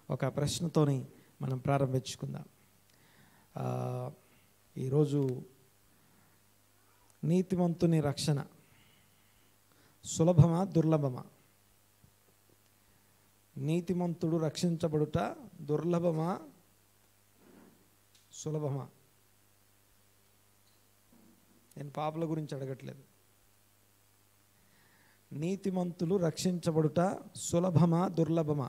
ఒక ప్రశ్నతోని మనం ప్రారంభించుకుందాం. ఈరోజు నీతిమంతుని రక్షణ సులభమా దుర్లభమా? నీతిమంతుడు రక్షించబడుట దుర్లభమా సులభమా? నేను పాపల గురించి అడగట్లేదు. నీతిమంతులు రక్షించబడుట సులభమా దుర్లభమా?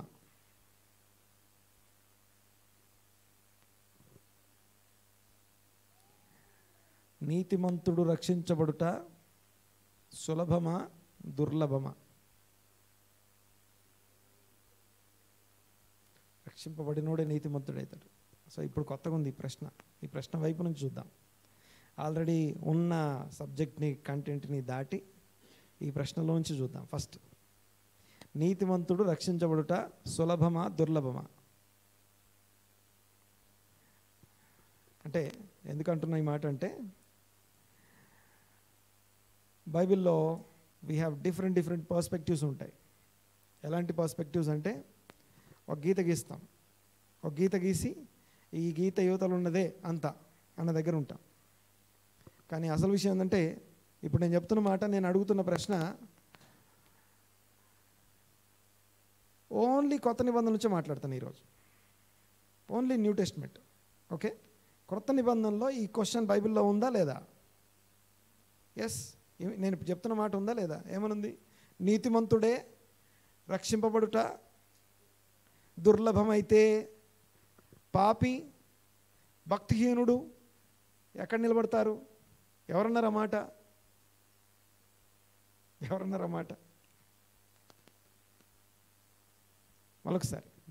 నీతిమంతుడు రక్షించబడుట సులభమా దుర్లభమా? రక్షింపబడినోడే నీతిమంతుడవుతాడు. సో ఇప్పుడు కొత్తగా ఉంది ఈ ప్రశ్న వైపు నుంచి చూద్దాం. ఆల్రెడీ ఉన్న సబ్జెక్ట్ని కంటెంట్ని దాటి ఈ ప్రశ్నలోంచి చూద్దాం. ఫస్ట్, నీతిమంతుడు రక్షించబడుట సులభమా దుర్లభమా? అంటే ఎందుకంటున్నా ఈ మాట అంటే, బైబిల్లో వీ హ్యావ్ డిఫరెంట్ పర్స్పెక్టివ్స్ ఉంటాయి. ఎలాంటి పర్స్పెక్టివ్స్ అంటే, ఒక గీత గీస్తాం, ఒక గీత గీసి ఈ గీత యువతలు ఉన్నదే అంత అన్న దగ్గర ఉంటాం. కానీ అసలు విషయం ఏంటంటే, ఇప్పుడు నేను చెప్తున్న మాట, నేను అడుగుతున్న ప్రశ్న ఓన్లీ కొత్త నిబంధన నుంచే మాట్లాడతాను ఈరోజు. Only new testament. ఓకే, కొత్త నిబంధనలో ఈ క్వశ్చన్ బైబిల్లో ఉందా లేదా? ఎస్, నేను చెప్తున్న మాట ఉందా లేదా? ఏమనుంది? నీతిమంతుడే రక్షింపబడుట దుర్లభమైతే పాపి భక్తిహీనుడు ఎక్కడ నిలబడతారు? ఎవరన్నారన్నమాట?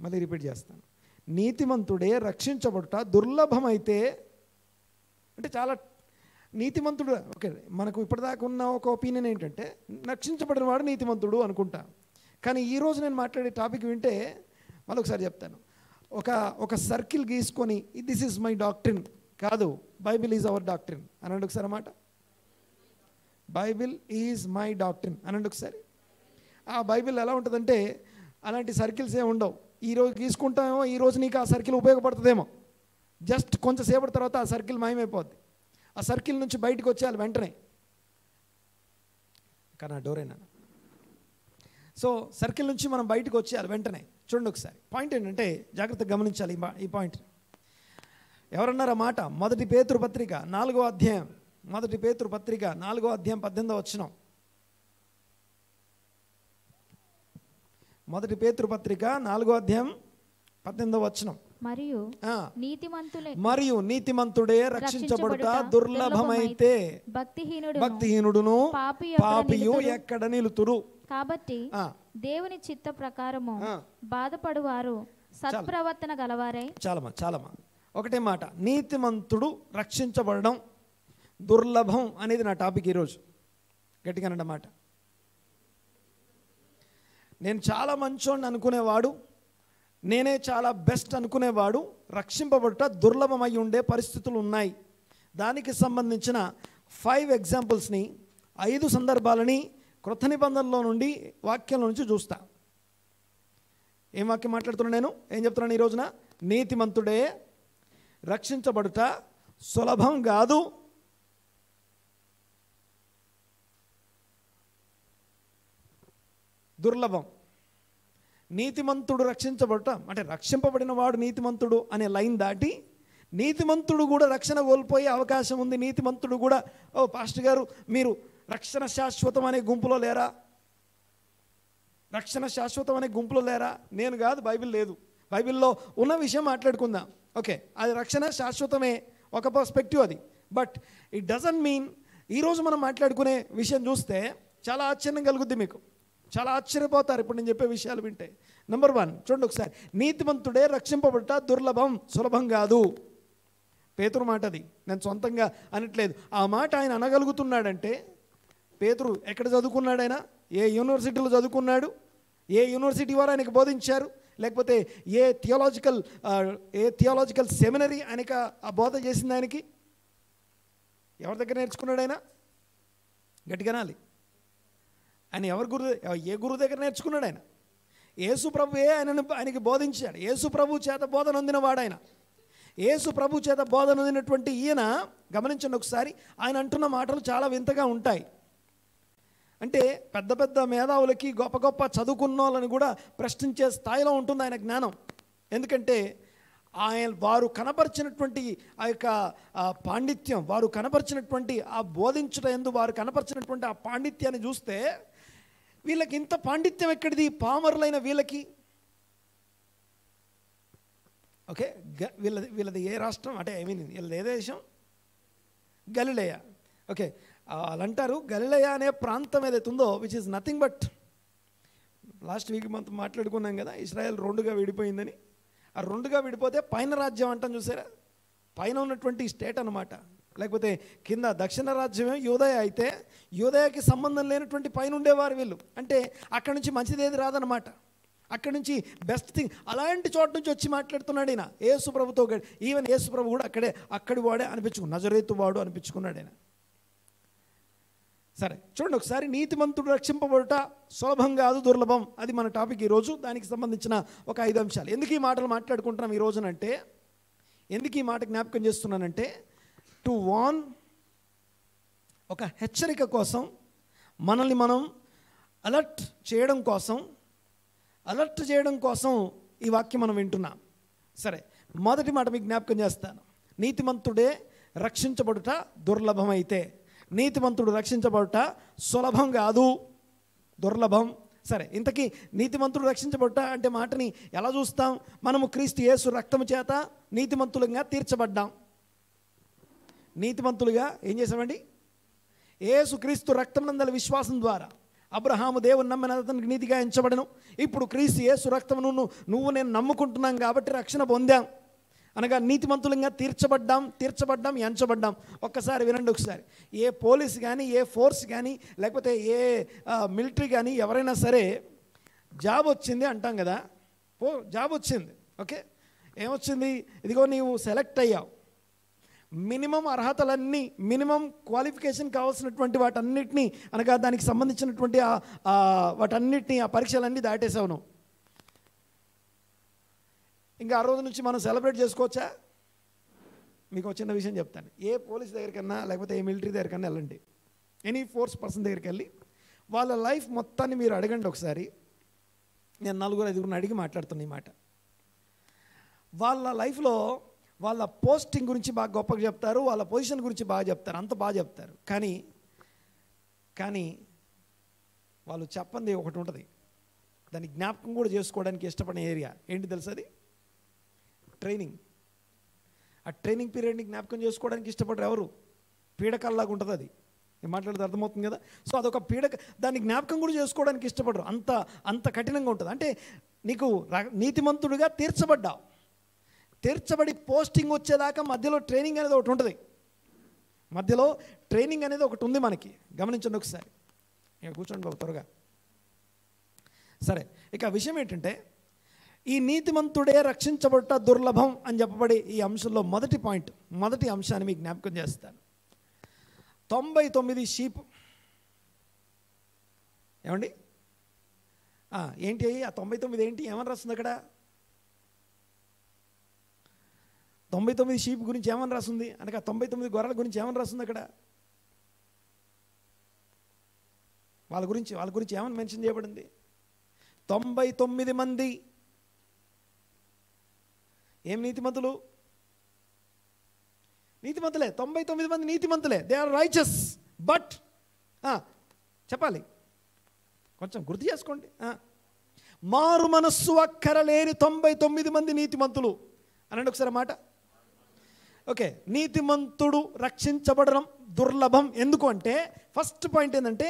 మళ్ళీ రిపీట్ చేస్తాను. నీతిమంతుడే రక్షించబడుట దుర్లభమైతే అంటే చాలా నీతిమంతుడు. ఓకే, మనకు ఇప్పటిదాకా ఉన్న ఒక ఒపీనియన్ ఏంటంటే రక్షించబడిన వాడు నీతిమంతుడు అనుకుంటా. కానీ ఈరోజు నేను మాట్లాడే టాపిక్ వింటే మళ్ళొకసారి చెప్తాను. ఒక సర్కిల్ గీసుకొని దిస్ ఈజ్ మై డాక్ట్రిన్ కాదు, బైబిల్ ఈజ్ అవర్ డాక్ట్రిన్ అనండి ఒకసారి అన్నమాట. బైబిల్ ఈజ్ మై డాక్ట్రిన్ అనండి ఒకసారి. ఆ బైబిల్ ఎలా ఉంటుందంటే అలాంటి సర్కిల్స్ ఏమి ఉండవు. ఈరోజు గీసుకుంటామేమో, ఈరోజు నీకు ఆ సర్కిల్ ఉపయోగపడుతుందేమో, జస్ట్ కొంచెంసేపటి తర్వాత ఆ సర్కిల్ మాయమైపోద్ది. ఆ సర్కిల్ నుంచి బయటకు వచ్చేయాలి వెంటనే. కానీ ఆ డోరేనా? సో సర్కిల్ నుంచి మనం బయటకు వచ్చేయాలి వెంటనే. చూడండి ఒకసారి, పాయింట్ ఏంటంటే జాగ్రత్తగా గమనించాలి ఈ పాయింట్. ఎవరన్నారు ఆ మాట? మొదటి పేతురు పత్రిక 4వ అధ్యాయం 18వ వచనం. మొదటి పేతురు పత్రిక 4వ అధ్యాయం 18వ వచనం. మరియు నీతిమంతుడే రక్షించబడుట దుర్లభమైతే భక్తిహీనుడును పాపియు ఎక్కడ నిలుతురు? కాబట్టి దేవుని చిత్త ప్రకారము బాధపడువారు సత్ప్రవర్తన గలవారై. చాలమా ఒకటే మాట, నీతిమంతుడు రక్షించబడడం దుర్లభం అనేది నా టాపిక్ ఈరోజు. గట్టిగా అన్నమాట. నేను చాలా మంచోడిని అనుకునేవాడు, నేనే చాలా బెస్ట్ అనుకునేవాడు రక్షింపబడుట దుర్లభమై ఉండే పరిస్థితులు ఉన్నాయి. దానికి సంబంధించిన 5 ఎగ్జాంపుల్స్ని, 5 సందర్భాలని క్రొత్త నిబంధనలో నుండి వాక్యంలో నుంచి చూస్తా. ఏం వాక్యం మాట్లాడుతున్నాను నేను? ఏం చెప్తున్నాను ఈ రోజున? నీతిమంతుడే రక్షించబడుట సులభం కాదు, దుర్లభం. నీతిమంతుడు రక్షించబడుట అంటే రక్షింపబడిన వాడు నీతిమంతుడు అనే లైన్ దాటి నీతిమంతుడు కూడా రక్షణ కోల్పోయే అవకాశం ఉంది. నీతిమంతుడు కూడా, ఓ పాస్టర్ గారు మీరు రక్షణ శాశ్వతం అనే గుంపులో లేరా? రక్షణ శాశ్వతం అనే గుంపులో లేరా? నేను కాదు, బైబిల్ లేదు. బైబిల్లో ఉన్న విషయం మాట్లాడుకుందాం. ఓకే, అది రక్షణ శాశ్వతమే, ఒక పర్స్పెక్టివ్ అది. బట్ ఇట్ డజంట్ మీన్ ఈరోజు మనం మాట్లాడుకునే విషయం చూస్తే చాలా ఆశ్చర్యం కలుగుద్ది మీకు. చాలా ఆశ్చర్యపోతారు ఇప్పుడు నేను చెప్పే విషయాలు వింటే. నెంబర్ 1 చూడండి ఒకసారి. నీతిమంతుడే రక్షింపబడుట దుర్లభం, సులభం కాదు. పేతురు మాట అది, నేను సొంతంగా అనట్లేదు. ఆ మాట ఆయన అనగలుగుతున్నాడంటే పేతురు ఎక్కడ చదువుకున్నాడు? ఆయన ఏ యూనివర్సిటీలో చదువుకున్నాడు? ఏ యూనివర్సిటీ వారు ఆయనకు బోధించారు? లేకపోతే ఏ థియాలజికల్ సెమినరీ ఆయనకి ఆ బోధ చేసింది? ఆయనకి ఎవరి దగ్గర నేర్చుకున్నాడు ఆయన? గట్టిగా అనాలి. ఆయన ఏ గురువు దగ్గర నేర్చుకున్నాడు? ఆయన యేసు ప్రభువే ఆయనకి బోధించాడు. యేసు ప్రభు చేత బోధన పొందినవాడు ఆయన. యేసు ప్రభు చేత బోధన పొందినటువంటి ఈయన గమనించండి ఒకసారి, ఆయన అంటున్న మాటలు చాలా వింతగా ఉంటాయి. అంటే పెద్ద పెద్ద మేధావులకి, గొప్ప గొప్ప చదువుకున్న వాళ్ళని కూడా ప్రశ్నించే స్థాయిలో ఉంటుంది ఆయన జ్ఞానం. ఎందుకంటే వారు కనపరిచినటువంటి ఆ యొక్క పాండిత్యం, వారు కనపరిచినటువంటి ఆ బోధించుట యందు వారు కనపరిచినటువంటి ఆ పాండిత్యాన్ని చూస్తే వీళ్ళకి ఇంత పాండిత్యం ఎక్కడిది, పామరులైన వీళ్ళకి. ఓకే, వీళ్ళది ఏ రాష్ట్రం అంటే వీళ్ళది ఏ దేశం? గలిలయ. ఓకే, వాళ్ళు అంటారు గలిలయ అనే ప్రాంతం ఏదైతే ఉందో which is nothing but, last week మనం మాట్లాడుకున్నాం కదా, ఇజ్రాయెల్ రెండుగా విడిపోయిందని. ఆ రెండుగా విడిపోతే పైన రాజ్యం అంటాం చూసారా, పైన ఉన్నటువంటి స్టేట్ అనమాట. లేకపోతే కింద దక్షిణ రాజ్యమే యూదయ అయితే, యూదయకి సంబంధం లేనటువంటి పైన ఉండేవారు వీళ్ళు. అంటే అక్కడి నుంచి మంచిది ఏది రాదనమాట, అక్కడి నుంచి బెస్ట్ థింగ్ అలాంటి చోట నుంచి వచ్చి మాట్లాడుతున్నాడు ఈయన. యేసు ప్రభుతో ఈవెన్ యేసు ప్రభు కూడా అక్కడి వాడే అనిపించుకున్నాడు, నజరేతు వాడు అనిపించుకున్నాడు ఆయన. సరే చూడండి ఒకసారి, నీతిమంతుడు రక్షింపబడుట సులభం కాదు, దుర్లభం. అది మన టాపిక్ ఈరోజు. దానికి సంబంధించిన ఒక 5 అంశాలు. ఎందుకు ఈ మాటలు మాట్లాడుకుంటున్నాం ఈ రోజునంటే, ఎందుకు ఈ మాట జ్ఞాపకం చేస్తున్నానంటే, టు వార్న్, ఒక హెచ్చరిక కోసం, మనల్ని మనం అలర్ట్ చేయడం కోసం ఈ వాక్యం మనం వింటున్నాం. సరే, మొదటి మాట మీకు జ్ఞాపకం చేస్తాను. నీతిమంతుడే రక్షించబడుట దుర్లభమైతే, నీతిమంతుడు రక్షించబడుట సులభం కాదు, దుర్లభం. సరే, ఇంతకీ నీతిమంతుడు రక్షించబడుట అంటే మాటని ఎలా చూస్తాం? మనము క్రీస్తు యేసు రక్తము చేత నీతిమంతులుగా తీర్చబడ్డాం. నీతిమంతులుగా ఏం చేసామండి? యేసు క్రీస్తు రక్తమునందలి విశ్వాసం ద్వారా అబ్రహాము దేవుని నమ్మిన అతనికి నీతిగా ఎంచబడను. ఇప్పుడు క్రీస్తు యేసు రక్తమును నువ్వు నేను నమ్ముకుంటున్నాం కాబట్టి రక్షణ పొందాం, అనగా నీతిమంతులంగా తీర్చబడ్డాం, ఎంచబడ్డాం. ఒక్కసారి వినండి ఒకసారి. ఏ పోలీస్ కానీ, ఏ ఫోర్స్ కానీ, లేకపోతే ఏ మిలిటరీ కానీ ఎవరైనా సరే జాబ్ వచ్చింది అంటాం కదా, జాబ్ వచ్చింది. ఓకే, ఏమొచ్చింది? ఇదిగో నీవు సెలెక్ట్ అయ్యావు, మినిమం అర్హతలన్నీ, మినిమం క్వాలిఫికేషన్ కావాల్సినటువంటి వాటన్నిటినీ, అనగా దానికి సంబంధించినటువంటి వాటన్నిటినీ, ఆ పరీక్షలన్నీ దాటేసావు నువ్వు. ఇంకా ఆ రోజు నుంచి మనం సెలబ్రేట్ చేసుకోవచ్చా? మీకు ఒక చిన్న విషయం చెప్తాను. ఏ పోలీస్ దగ్గరికన్నా, లేకపోతే ఏ మిలిటరీ దగ్గరికన్నా వెళ్ళండి, ఎనీ ఫోర్స్ పర్సన్ దగ్గరికి వెళ్ళి వాళ్ళ లైఫ్ మొత్తాన్ని మీరు అడగండి ఒకసారి. నేను 4-5 అడిగి మాట్లాడుతున్నా ఈ మాట. వాళ్ళ లైఫ్లో వాళ్ళ పోస్టింగ్ గురించి బాగా గొప్పగా చెప్తారు, వాళ్ళ పొజిషన్ గురించి బాగా చెప్తారు, అంత బాగా చెప్తారు. కానీ వాళ్ళు చెప్పంది ఒకటి ఉంటుంది, దాన్ని జ్ఞాపకం కూడా చేసుకోవడానికి ఇష్టపడిన ఏరియా ఏంటి తెలుసు? అది ట్రైనింగ్. ఆ ట్రైనింగ్ పీరియడ్ని జ్ఞాపకం చేసుకోవడానికి ఇష్టపడరు ఎవరు? పీడకల్లాగా ఉంటుంది అది. నేను మాట్లాడితే అర్థమవుతుంది కదా. సో అదొక దాన్ని జ్ఞాపకం కూడా చేసుకోవడానికి ఇష్టపడరు, అంత కఠినంగా ఉంటుంది. అంటే నీకు నీతిమంతుడిగా తీర్చబడి పోస్టింగ్ వచ్చేదాకా మధ్యలో ట్రైనింగ్ అనేది ఒకటి ఉంటుంది. మధ్యలో ట్రైనింగ్ అనేది ఒకటి ఉంది మనకి. గమనించండి ఒకసారి. ఇక కూర్చోండి బాబు త్వరగా. సరే, ఇక విషయం ఏంటంటే, ఈ నీతిమంతుడే రక్షించబడుట దుర్లభం అని చెప్పబడి ఈ అంశంలో మొదటి అంశాన్ని మీకు జ్ఞాపకం చేస్తాను. 99 షీప్. ఏమండి ఏంటి ఆ 99 ఏంటి? ఏమని రాస్తుంది అక్కడ? 99 షీప్ గురించి ఏమని రాస్తుంది? అనగా 99 గొర్రెల గురించి ఏమని రాస్తుంది అక్కడ? వాళ్ళ గురించి ఏమని మెన్షన్ చేయబడింది? 99 మంది ఏం నీతిమంతులే. 99 మంది నీతిమంతులే. They are righteous. బట్ చెప్పాలి, కొంచెం గుర్తు చేసుకోండి. మారు మనస్సు అక్కరలేని 99 మంది నీతిమంతులు అనండి ఒకసారి మాట. ఓకే, నీతిమంతుడు రక్షించబడడం దుర్లభం. ఎందుకు అంటే, ఫస్ట్ పాయింట్ ఏంటంటే,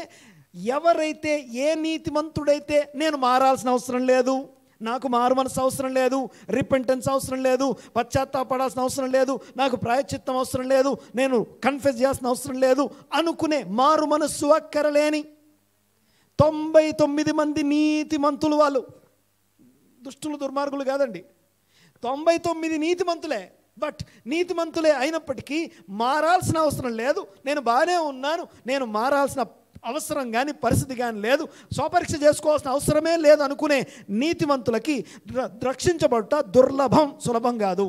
ఎవరైతే ఏ నీతిమంతుడైతే నేను మారాల్సిన అవసరం లేదు, నాకు మారు మనసు అవసరం లేదు, రిపెంటెన్స్ అవసరం లేదు, పశ్చాత్తాపడాల్సిన అవసరం లేదు, నాకు ప్రాయశ్చిత్తం అవసరం లేదు, నేను కన్ఫెస్ చేయాల్సిన అవసరం లేదు అనుకునే మారు మనస్సు అక్కరలేని 99 మంది నీతిమంతులు. వాళ్ళు దుష్టులు, దుర్మార్గులు కాదండి. 99 నీతిమంతులే. బట్ నీతిమంతులే అయినప్పటికీ మారాల్సిన అవసరం లేదు, నేను బాగానే ఉన్నాను, నేను మారాల్సిన అవసరం కానీ పరిస్థితి కానీ లేదు, స్వపరీక్ష చేసుకోవాల్సిన అవసరమే లేదు అనుకునే నీతిమంతులకి రక్షించబడుట దుర్లభం, సులభం కాదు.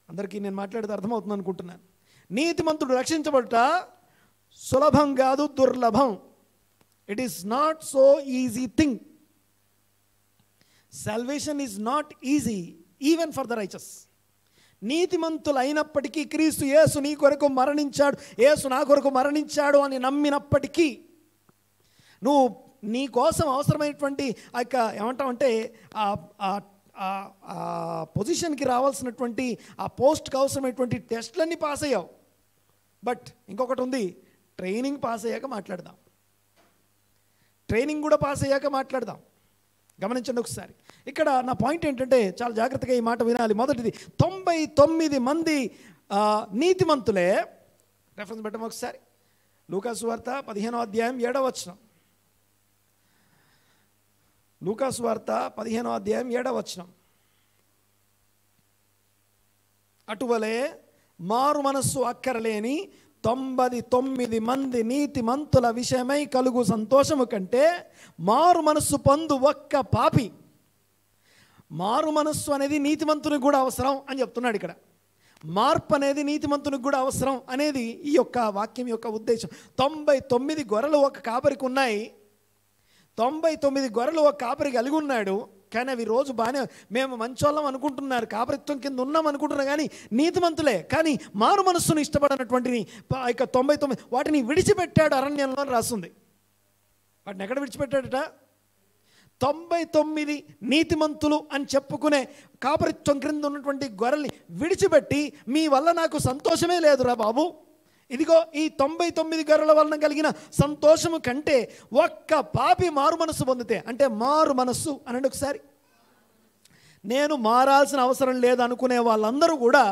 అందరికీ నేను మాట్లాడేది అర్థమవుతుంది అనుకుంటున్నాను. నీతిమంతుడు రక్షించబడుట సులభం కాదు, దుర్లభం. It is not so easy thing. Salvation is not easy even for the righteous. నీతిమంతులు అయినప్పటికీ క్రీస్తు యేసు నీ కొరకు మరణించాడు, యేసు నా కొరకు మరణించాడు అని నమ్మినప్పటికీ నువ్వు నీ కోసం అవసరమైనటువంటి ఆ యొక్క ఏమంటామంటే ఆ పొజిషన్కి రావాల్సినటువంటి ఆ పోస్ట్కి అవసరమైనటువంటి టెస్ట్లన్నీ పాస్ అయ్యావు. బట్ ఇంకొకటి ఉంది, ట్రైనింగ్ పాస్ అయ్యాక మాట్లాడదాం. ట్రైనింగ్ కూడా పాస్ అయ్యాక మాట్లాడదాం. గమనించండి ఒకసారి. ఇక్కడ నా పాయింట్ ఏంటంటే చాలా జాగ్రత్తగా ఈ మాట వినాలి. మొదటిది, 99 మంది నీతిమంతులే. రెఫరెన్స్ పెట్టడం ఒకసారి. లూకాసు వార్త 15వ అధ్యాయం 7వ వచనం. లూకాసు వార్త 15వ అధ్యాయం 7వ వచనం. అటువలే మారు మనస్సు అక్కరలేని 99 మంది నీతిమంతుల విషయమై కలుగు సంతోషము కంటే మారు మనస్సు పొందు ఒక్క పాపి. మారు మనస్సు అనేది నీతిమంతునికి కూడా అవసరం అని చెప్తున్నాడు ఇక్కడ. మార్పు అనేది నీతిమంతునికి కూడా అవసరం అనేది ఈ యొక్క వాక్యం యొక్క ఉద్దేశం. 99 గొర్రెలు ఒక కాపరికి ఉన్నాయి. 99 గొర్రెలు ఒక కాపరి కలిగి ఉన్నాడు. కానీ అవి రోజు బాగానే మేము మంచోళ్ళం అనుకుంటున్నారు, కాపరిత్వం కింద ఉన్నాం అనుకుంటున్నారు, కానీ నీతిమంతులే. కానీ మారు మనస్సును ఇష్టపడినటువంటి ఇక 99 వాటిని విడిచిపెట్టాడు అరణ్యంలో అని రాస్తుంది. వాటిని ఎక్కడ విడిచిపెట్టాడట? 99 నీతిమంతులు అని చెప్పుకునే కాపరిత్వం క్రింద ఉన్నటువంటి గొర్రెల్ని విడిచిపెట్టి, మీ వల్ల నాకు సంతోషమే లేదురా బాబు, ఇదిగో ఈ 99 గొర్రెల వలన కలిగిన సంతోషము కంటే ఒక్క పాపి మారు మనస్సు పొందితే, అంటే మారు మనస్సు అనండి ఒకసారి. నేను మారాల్సిన అవసరం లేదనుకునే వాళ్ళందరూ కూడా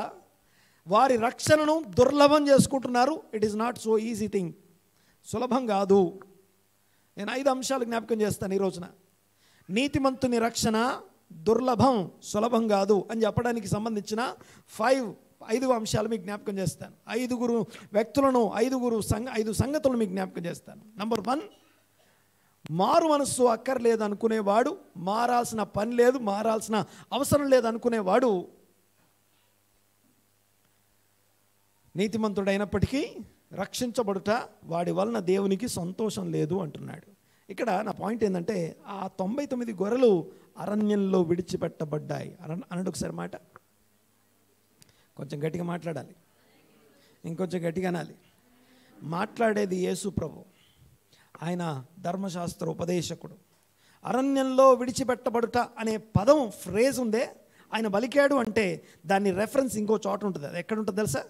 వారి రక్షణను దుర్లభం చేసుకుంటున్నారు. It is not so easy thing. సులభం కాదు. నేను 5 అంశాలు జ్ఞాపకం చేస్తాను ఈ రోజున. నీతిమంతుని రక్షణ దుర్లభం, సులభం కాదు అని చెప్పడానికి సంబంధించిన 5 అంశాలు మీకు జ్ఞాపకం చేస్తాను. 5 వ్యక్తులను 5 సంగతులను మీకు జ్ఞాపకం చేస్తాను. నంబర్ 1, మారు మనస్సు అక్కర్లేదు అనుకునేవాడు, మారాల్సిన పని లేదు, మారాల్సిన అవసరం లేదు అనుకునేవాడు నీతిమంతుడైనప్పటికీ రక్షించబడుట వాడి వలన దేవునికి సంతోషం లేదు అంటున్నాడు. ఇక్కడ నా పాయింట్ ఏంటంటే, ఆ 99 గొర్రెలు అరణ్యంలో విడిచిపెట్టబడ్డాయి అనండి ఒకసారి మాట. కొంచెం గట్టిగా మాట్లాడాలి, ఇంకొంచెం గట్టిగా అనాలి. మాట్లాడేది యేసు ప్రభు, ఆయన ధర్మశాస్త్ర ఉపదేశకుడు. అరణ్యంలో విడిచిపెట్టబడుట అనే పదం, ఫ్రేజ్ ఉందే, ఆయన బలికాడు అంటే దాన్ని రెఫరెన్స్ ఇంకో చోట ఉంటుంది. అది ఎక్కడ ఉంటుంది తెలుసా?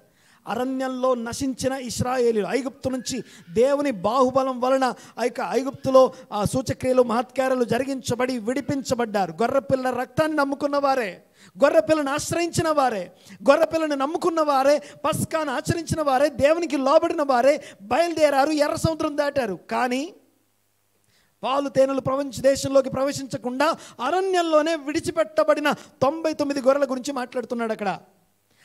అరణ్యంలో నశించిన ఇశ్రాయేలీలు ఐగుప్తు నుంచి దేవుని బాహుబలం వలన ఐగుప్తులో సూచక్రియలు మహత్కార్యాలు జరిగించబడి విడిపించబడ్డారు. గొర్రెపిల్ల రక్తాన్ని నమ్ముకున్న వారే, గొర్రెపిల్లను ఆశ్రయించిన వారే, గొర్రెపిల్లని నమ్ముకున్న వారే, పస్కాను ఆచరించిన వారే, దేవునికి లోబడిన వారే బయలుదేరారు, ఎర్ర సముద్రం దాటారు. కానీ పాలు తేనెలు దేశంలోకి ప్రవేశించకుండా అరణ్యంలోనే విడిచిపెట్టబడిన 99 గొర్రెల గురించి మాట్లాడుతున్నాడు అక్కడ.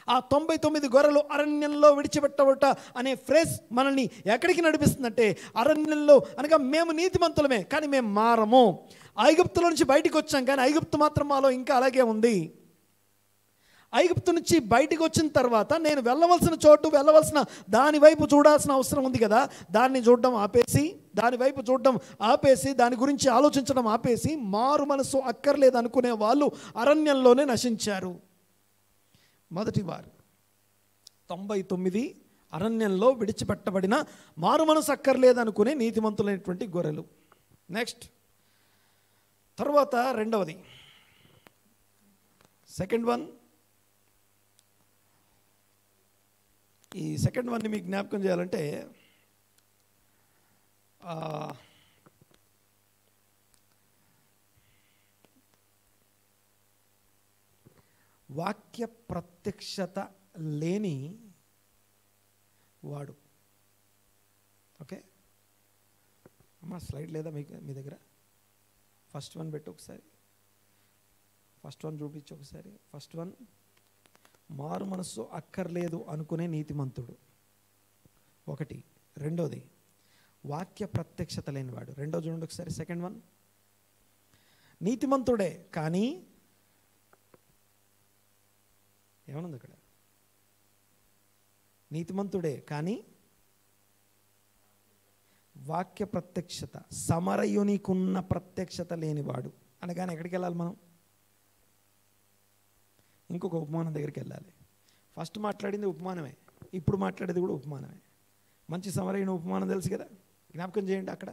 ఆ 99 గొర్రెలు అరణ్యంలో విడిచిపెట్టబట్ట అనే ఫ్రేజ్ మనల్ని ఎక్కడికి నడిపిస్తుందంటే, అరణ్యంలో అనగా మేము నీతిమంతులమే కానీ మేము మారము. ఐగుప్తుల నుంచి బయటికి వచ్చాం కానీ ఐగుప్తు మాత్రం మాలో ఇంకా అలాగే ఉంది. ఐగుప్తు నుంచి బయటికి వచ్చిన తర్వాత నేను వెళ్ళవలసిన చోటు, వెళ్ళవలసిన దాని వైపు చూడాల్సిన అవసరం ఉంది కదా, దాన్ని చూడడం ఆపేసి, దాని వైపు చూడడం ఆపేసి, దాని గురించి ఆలోచించడం ఆపేసి, మారు మనసు అక్కర్లేదు అనుకునే వాళ్ళు అరణ్యంలోనే నశించారు. మొదటి వారు 99 అరణ్యంలో విడిచిపెట్టబడిన మారు మనసు అక్కర్లేదనుకునే నీతిమంతులైనటువంటి గొర్రెలు. నెక్స్ట్, తర్వాత రెండవది, సెకండ్ వన్. ఈ సెకండ్ వన్ని మీకు జ్ఞాపకం చేయాలంటే, వాక్య ప్రత్యక్షత లేని వాడు. ఓకే అమ్మా, స్లైడ్ లేదా మీ దగ్గర? ఫస్ట్ వన్ పెట్టు ఒకసారి, ఫస్ట్ వన్ చూపించు ఒకసారి. ఫస్ట్ వన్, మారు మనస్సు అక్కర్లేదు అనుకునే నీతిమంతుడు ఒకటి. రెండోది, వాక్య ప్రత్యక్షత లేనివాడు. రెండో చూడండి ఒకసారి, సెకండ్ వన్. నీతిమంతుడే కానీ ఏమనుంది అక్కడ? నీతిమంతుడే కానీ వాక్య ప్రత్యక్షత, సమరయునికున్న ప్రత్యక్షత లేనివాడు అనగానే ఎక్కడికి వెళ్ళాలి మనం? ఇంకొక ఉపమానం దగ్గరికి వెళ్ళాలి. ఫస్ట్ మాట్లాడింది ఉపమానమే, ఇప్పుడు మాట్లాడేది కూడా ఉపమానమే. మంచి సమరయుని ఉపమానం తెలుసు కదా, జ్ఞాపకం చేయండి. అక్కడ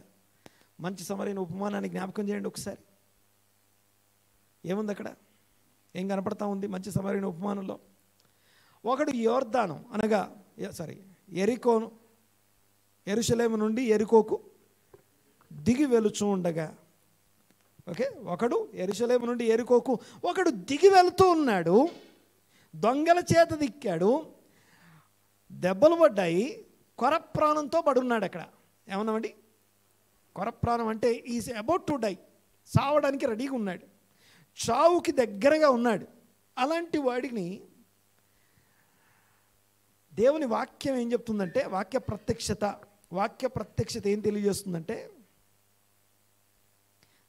మంచి సమరయుని ఉపమానాన్ని జ్ఞాపకం చేయండి ఒకసారి. ఏముంది అక్కడ? ఏం కనపడతా ఉంది మంచి సమరయుని ఉపమానంలో? ఒకడు యోర్దాను అనగా ఎరికోను, యెరూషలేము నుండి యెరికోకు దిగి వెళుచూ ఉండగా, ఓకే, ఒకడు యెరూషలేము నుండి యెరికోకు ఒకడు దిగి వెళుతూ ఉన్నాడు, దొంగల చేత దిక్కాడు, దెబ్బలు పడ్డాయి, కొర ప్రాణంతో పడున్నాడు. అక్కడ ఏమన్నామండి? కొర ప్రాణం అంటే ఈజ్ అబౌట్ టు డై, చావడానికి రెడీగా ఉన్నాడు, చావుకి దగ్గరగా ఉన్నాడు. అలాంటి వాడిని దేవుని వాక్యం ఏం చెప్తుందంటే, వాక్య ప్రత్యక్షత ఏం తెలియజేస్తుందంటే,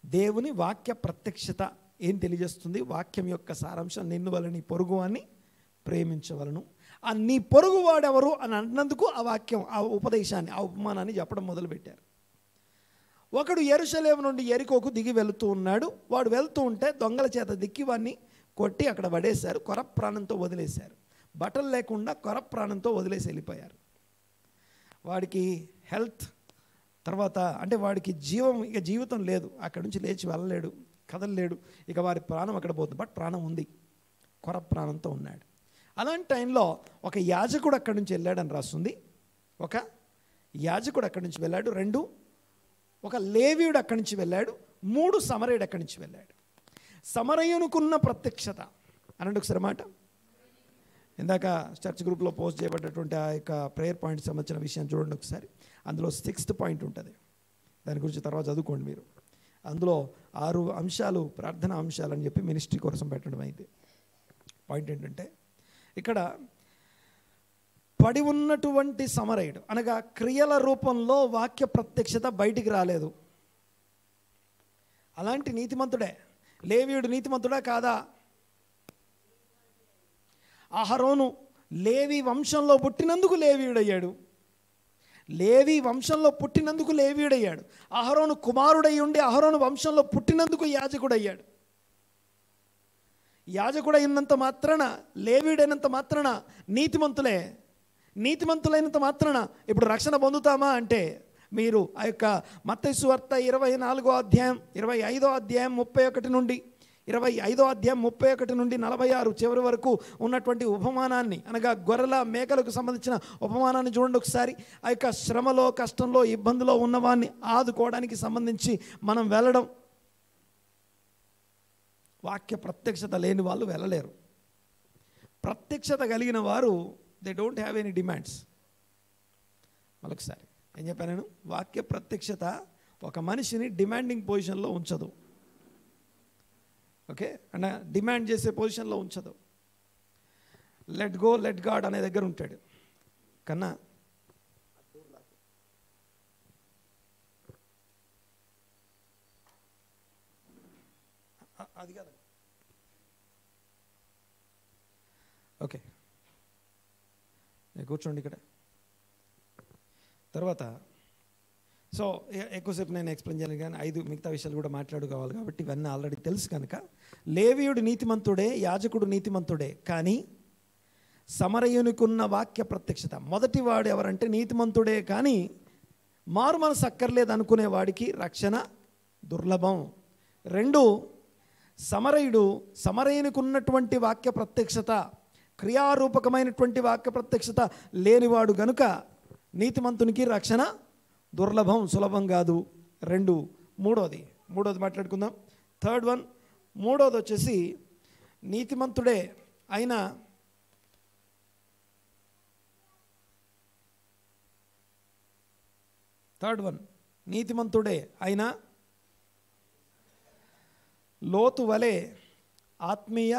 దేవుని వాక్య ప్రత్యక్షత ఏం తెలియజేస్తుంది? వాక్యం యొక్క సారాంశం, నిన్ను వల్ల నీ పొరుగు అని ప్రేమించవలను. ఆ నీ పొరుగు వాడెవరు అని అన్నందుకు ఆ వాక్యం, ఆ ఉపదేశాన్ని, ఆ ఉపమానాన్ని చెప్పడం మొదలుపెట్టారు. ఒకడు యెరూషలేము నుండి యెరికోకు దిగి వెళుతూ ఉన్నాడు. వాడు వెళ్తూ ఉంటే దొంగల చేత దిక్కి వాడిని కొట్టి అక్కడ పడేశారు, కొర ప్రాణంతో వదిలేశారు. బట్టలు లేకుండా కొర ప్రాణంతో వదిలేసి వెళ్ళిపోయారు. వాడికి హెల్త్ తర్వాత అంటే వాడికి జీవితం లేదు, అక్కడి నుంచి లేచి వెళ్ళలేడు, కదలలేడు, ఇక వారి ప్రాణం అక్కడ పోతుంది. బట్ ప్రాణం ఉంది, కొర ప్రాణంతో ఉన్నాడు. అలాంటి టైంలో ఒక యాజకుడు అక్కడి నుంచి వెళ్ళాడని రాస్తుంది. ఒక యాజకుడు అక్కడి నుంచి వెళ్ళాడు. 2 ఒక లేవీయుడు అక్కడి నుంచి వెళ్ళాడు. 3 సమరయుడు అక్కడి నుంచి వెళ్ళాడు. సమరయునుకున్న ప్రత్యక్షత అనండి ఒకసారి మాట. ఇందాక చర్చ్ గ్రూప్లో పోస్ట్ చేయబడ్డటువంటి ఆ యొక్క ప్రేయర్ పాయింట్ సంబంధించిన విషయం చూడండి ఒకసారి. అందులో 6th పాయింట్ ఉంటుంది, దాని గురించి తర్వాత చదువుకోండి మీరు. అందులో 6 అంశాలు ప్రార్థనా అంశాలు అని చెప్పి మినిస్ట్రీ కోసం పెట్టడం అయింది. పాయింట్ ఏంటంటే, ఇక్కడ పడి ఉన్నటువంటి సమరయుడు అనగా క్రియల రూపంలో వాక్య ప్రత్యక్షత బయటికి రాలేదు. అలాంటి నీతిమంతుడే. లేవీయుడు నీతిమంతుడా కాదా? అహరోను లేవి వంశంలో పుట్టినందుకు లేవీయుడయ్యాడు. లేవి వంశంలో పుట్టినందుకు లేవీయుడయ్యాడు. అహరోను కుమారుడై ఉండి అహరోను వంశంలో పుట్టినందుకు యాజకుడయ్యాడు. యాజకుడైనంత మాత్రాన, లేవీయుడైనంత మాత్రాన నీతిమంతులైనంత మాత్రాన ఇప్పుడు రక్షణ పొందుతామా అంటే, మీరు ఆ యొక్క మత్తయి సువార్త 25వ అధ్యాయం 31 నుండి 25వ అధ్యాయం 31 నుండి 46 చివరి వరకు ఉన్నటువంటి ఉపమానాన్ని, అనగా గొర్రెల మేకలకు సంబంధించిన ఉపమానాన్ని చూడండి ఒకసారి. ఆ యొక్క శ్రమలో, కష్టంలో, ఇబ్బందిలో ఉన్నవాన్ని ఆదుకోవడానికి సంబంధించి మనం వెళ్ళడం. వాక్య ప్రత్యక్షత లేని వాళ్ళు వెళ్ళలేరు. ప్రత్యక్షత కలిగిన వారు they don't have any demands. మరొకసారి ఏం చెప్పాను నేను? వాక్య ప్రత్యక్షత ఒక మనిషిని డిమాండింగ్ పొజిషన్లో ఉంచదు. ఓకే, అంటే డిమాండ్ చేసే పొజిషన్లో ఉంచదు. లెట్ గో లెట్ గాడ్ అనే దగ్గర ఉంటాడు. కన్నా అది కాదు. ఓకే, కూర్చోండి ఇక్కడ. తర్వాత సో ఎక్కువసేపు నేను ఎక్స్ప్లెయిన్ చేయాలి, కానీ 5 మిగతా విషయాలు కూడా మాట్లాడుకోవాలి కాబట్టి ఇవన్నీ ఆల్రెడీ తెలుసు కనుక. లేవీయుడు నీతిమంతుడే, యాజకుడు నీతిమంతుడే, కానీ సమరయునికున్న వాక్య ప్రత్యక్షత. మొదటివాడు ఎవరంటే నీతిమంతుడే కానీ మారు మనసు అక్కర్లేదు అనుకునే వాడికి రక్షణ దుర్లభం. 2 సమరయునికున్నటువంటి వాక్య ప్రత్యక్షత, క్రియారూపకమైనటువంటి వాక్య ప్రత్యక్షత లేనివాడు గనుక నీతిమంతునికి రక్షణ దుర్లభం, సులభం కాదు. 2 మూడోది మాట్లాడుకుందాం. 3rd one. మూడోది వచ్చేసి నీతిమంతుడే అయినా నీతిమంతుడే అయినా లోతు వలె ఆత్మీయ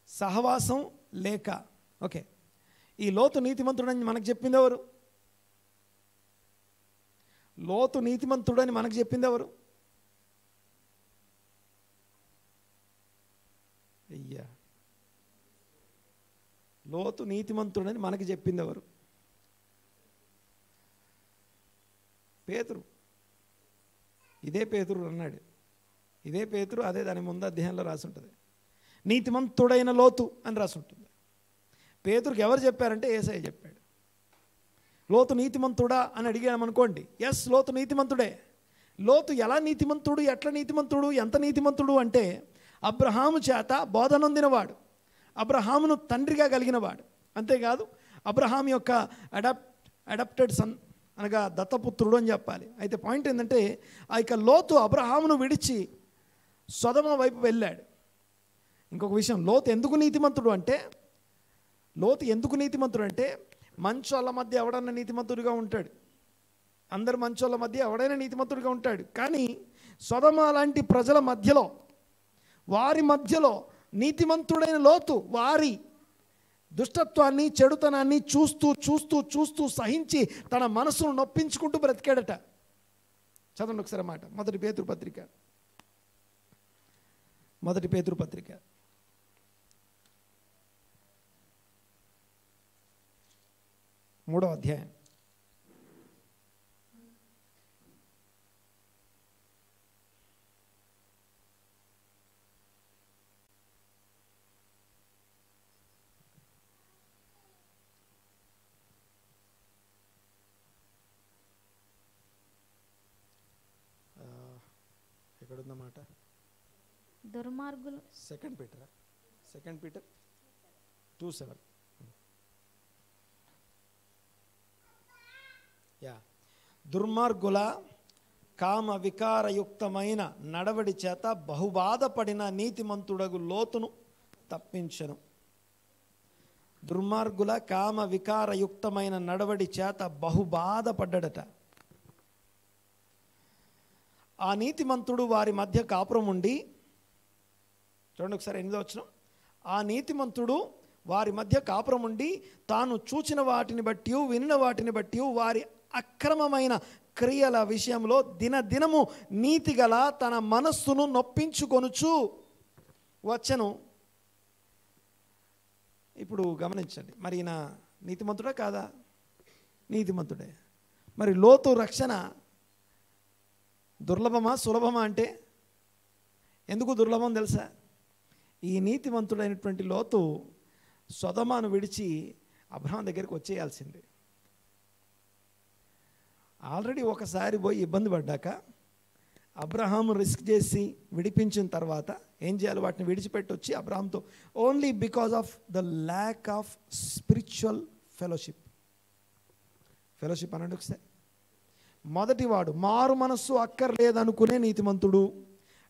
సహవాసం లేక. ఓకే, ఈ లోతు నీతిమంతుడని మనకు చెప్పింది ఎవరు? లోతు నీతిమంతుడని మనకు చెప్పింది ఎవరు? అయ్యా, లోతు నీతిమంతుడని మనకి చెప్పింది ఎవరు? పేతురు. ఇదే పేతురు అన్నాడు. ఇదే పేతురు, అదే దాని ముందు అధ్యాయంలో రాసి ఉంటుంది. నీతిమంతుడైన లోతు అని రాసి ఉంటుంది. పేతురుకి ఎవరు చెప్పారంటే యేసయ్య చెప్పాడు. లోతు నీతిమంతుడా అని అడిగామనుకోండి, ఎస్, లోతు నీతిమంతుడే. లోతు ఎలా నీతిమంతుడు, ఎట్లా నీతిమంతుడు, ఎంత నీతిమంతుడు అంటే అబ్రహాము చేత బోధనొందినవాడు, అబ్రహామును తండ్రిగా కలిగినవాడు. అంతేకాదు అబ్రహాం యొక్క అడాప్టెడ్ సన్ అనగా దత్తపుత్రుడు అని చెప్పాలి. అయితే పాయింట్ ఏంటంటే ఆ యొక్క లోతు అబ్రహామును విడిచి సొదొమ వైపు వెళ్ళాడు. ఇంకొక విషయం, లోతు ఎందుకు నీతిమంతుడు అంటే మంచోళ్ళ మధ్య ఎవడన్నా నీతిమంతుడిగా ఉంటాడు. అందరు మంచోళ్ళ మధ్య ఎవడైనా నీతిమంతుడిగా ఉంటాడు. కానీ సొదొమ లాంటి ప్రజల మధ్యలో, వారి మధ్యలో నీతిమంతుడైన లోతు వారి దుష్టత్వాన్ని, చెడుతనాన్ని చూస్తూ చూస్తూ చూస్తూ సహించి తన మనసును నొప్పించుకుంటూ బ్రతికాడట. చదవండి ఒకసారి మాట. మొదటి పేతురు పత్రిక 3వ అధ్యాయం. ఎక్కడుందన్నమాట? దుర్మార్గులు. Second Peter 2:7. దుర్మార్గుల కామ వికారయుక్తమైన నడవడి చేత బహుబాధపడిన నీతిమంతుడగు లోతును తప్పించెను. దుర్మార్గుల కామ వికారయుక్తమైన నడవడి చేత బహుబాధపడ్డట. ఆ నీతిమంతుడు వారి మధ్య కాపురం ఉండి, చూడండి ఒకసారి 8వ వచనం. ఆ నీతిమంతుడు వారి మధ్య కాపురం ఉండి తాను చూచిన వాటిని బట్టి, వినిన వాటిని బట్టి వారి అక్రమమైన క్రియల విషయంలో దినదినము నీతిగల తన మనస్సును నొప్పించుకొనుచు వచ్చెను. ఇప్పుడు గమనించండి, మరి ఈయన నీతిమంతుడా కాదా? నీతిమంతుడే. మరి లోతు రక్షణ దుర్లభమా సులభమా అంటే ఎందుకు దుర్లభం తెలుసా? ఈ నీతిమంతుడైనటువంటి లోతు సొదొమను విడిచి అబ్రహాం దగ్గరికి వచ్చేయాల్సిందే. ఆల్రెడీ ఒకసారి పోయి ఇబ్బంది పడ్డాక అబ్రహాం రిస్క్ చేసి విడిపించిన తర్వాత ఏం చేయాలి? వాటిని విడిచిపెట్టి వచ్చి అబ్రహాంతో only because of the lack of spiritual fellowship అనండి ఒకసారి. మొదటివాడు మారు మనస్సు అక్కర్లేదనుకునే నీతిమంతుడు.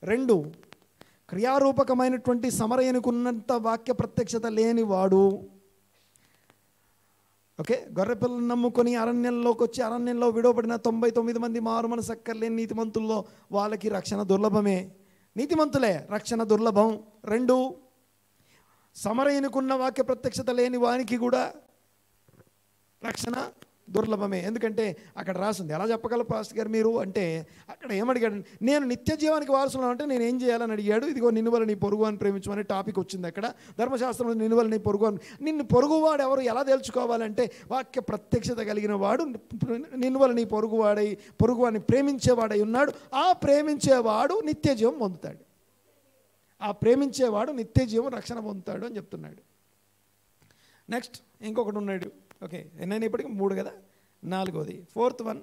2, క్రియారూపకమైనటువంటి సమరయనుకున్నంత వాక్య ప్రత్యక్షత లేనివాడు. ఓకే, గొర్రెపిల్లను నమ్ముకొని అరణ్యంలోకి వచ్చి అరణ్యంలో విడవబడిన 99 మంది మారు మనసు అక్కర్లేని నీతిమంతుల్లో వాళ్ళకి రక్షణ దుర్లభమే. నీతిమంతులే, రక్షణ దుర్లభం. 2, సమరయనుకున్న వాక్య ప్రత్యక్షత లేని వానికి కూడా రక్షణ దుర్లభమే. ఎందుకంటే అక్కడ రాసింది. ఎలా చెప్పగలరు పాస్టర్ గారు మీరు అంటే, అక్కడ ఏమడిగాడు? నేను నిత్య జీవానికి వారసులను అంటే నేను ఏం చేయాలని అడిగాడు. ఇదిగో నిన్ను వల్ల నీ పొరుగు అని ప్రేమించమనే టాపిక్ వచ్చింది అక్కడ. ధర్మశాస్త్రంలో నిన్ను వల్ల నీ పొరుగు అని, నిన్ను పొరుగువాడు ఎవరు ఎలా తెలుసుకోవాలంటే వాక్య ప్రత్యక్షత కలిగిన వాడు నిన్ను వల్ల నీ పొరుగువాడిని ప్రేమించేవాడై ఉన్నాడు. ఆ ప్రేమించేవాడు నిత్య జీవం పొందుతాడు. నిత్య జీవం రక్షణ పొందుతాడు అని చెప్తున్నాడు. నెక్స్ట్ ఇంకొకటి ఉన్నాడు. ఓకే, ఎన్నైనా ఇప్పటికీ 3 కదా. 4వది, 4th వన్.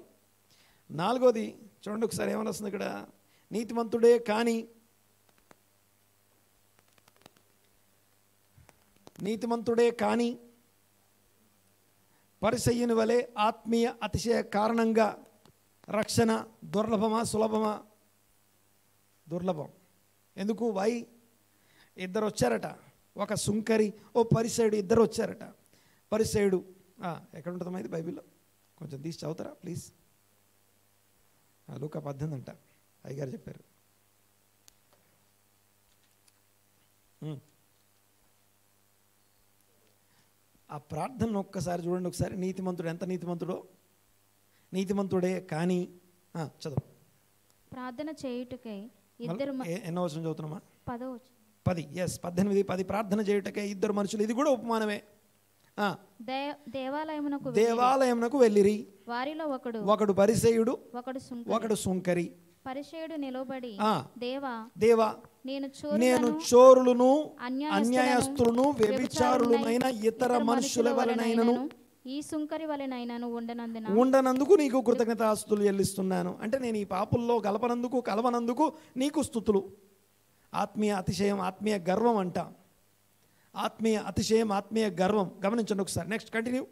4వది చూడండి ఒకసారి ఏమని వస్తుంది ఇక్కడ. నీతిమంతుడే కానీ పరిసయ్యుని వలె ఆత్మీయ అతిశయ కారణంగా రక్షణ దుర్లభమా సులభమా? దుర్లభం. ఎందుకు? ఇద్దరు వచ్చారట. ఒక సుంకరి, ఓ పరిసయుడు, ఇద్దరు వచ్చారట. పరిసయుడు ఎక్కడ ఉంటుందమ్మా ఇది బైబిల్లో? కొంచెం తీసి చదువుతారా ప్లీజ్? లూకా 18 అంట, అయ్యగారు చెప్పారు. ఆ ప్రార్థనను ఒక్కసారి చూడండి ఒకసారి. నీతిమంతుడు ఎంత నీతిమంతుడో. నీతిమంతుడే కానీ చదువు. ప్రార్థన చేయుటకై ఇద్దరు ఎన్నో వచనం చదువుతున్నామా? 10వ వచనం. 10. 18, 10. ప్రార్థన చేయుటకై ఇద్దరు మనుషులు, ఇది కూడా ఉపమానమే. దేవాలయమునకు వెళ్ళిరి. వారిలో ఒకడు పరిసయ్యుడు, ఒకడు సుంకరి. పరిసయ్యుడు నిలబడి, దేవా నేను చోరులను, అన్యాయస్తులను, వ్యభిచారులైన ఇతర మనుషుల వలనైనను ఈ సుంకరి వలనైనను ఉండనందుకు నీకు కృతజ్ఞతాస్తుతులు చెల్లిస్తున్నాను. అంటే నేను ఈ పాపుల్లో కలవనందుకు నీకు స్తుతులు. ఆత్మీయ అతిశయం, ఆత్మీయ గర్వం అంట. ఆత్మీయ అతిశయం, ఆత్మీయ గర్వం. గమనించండి ఒకసారి. Next continue.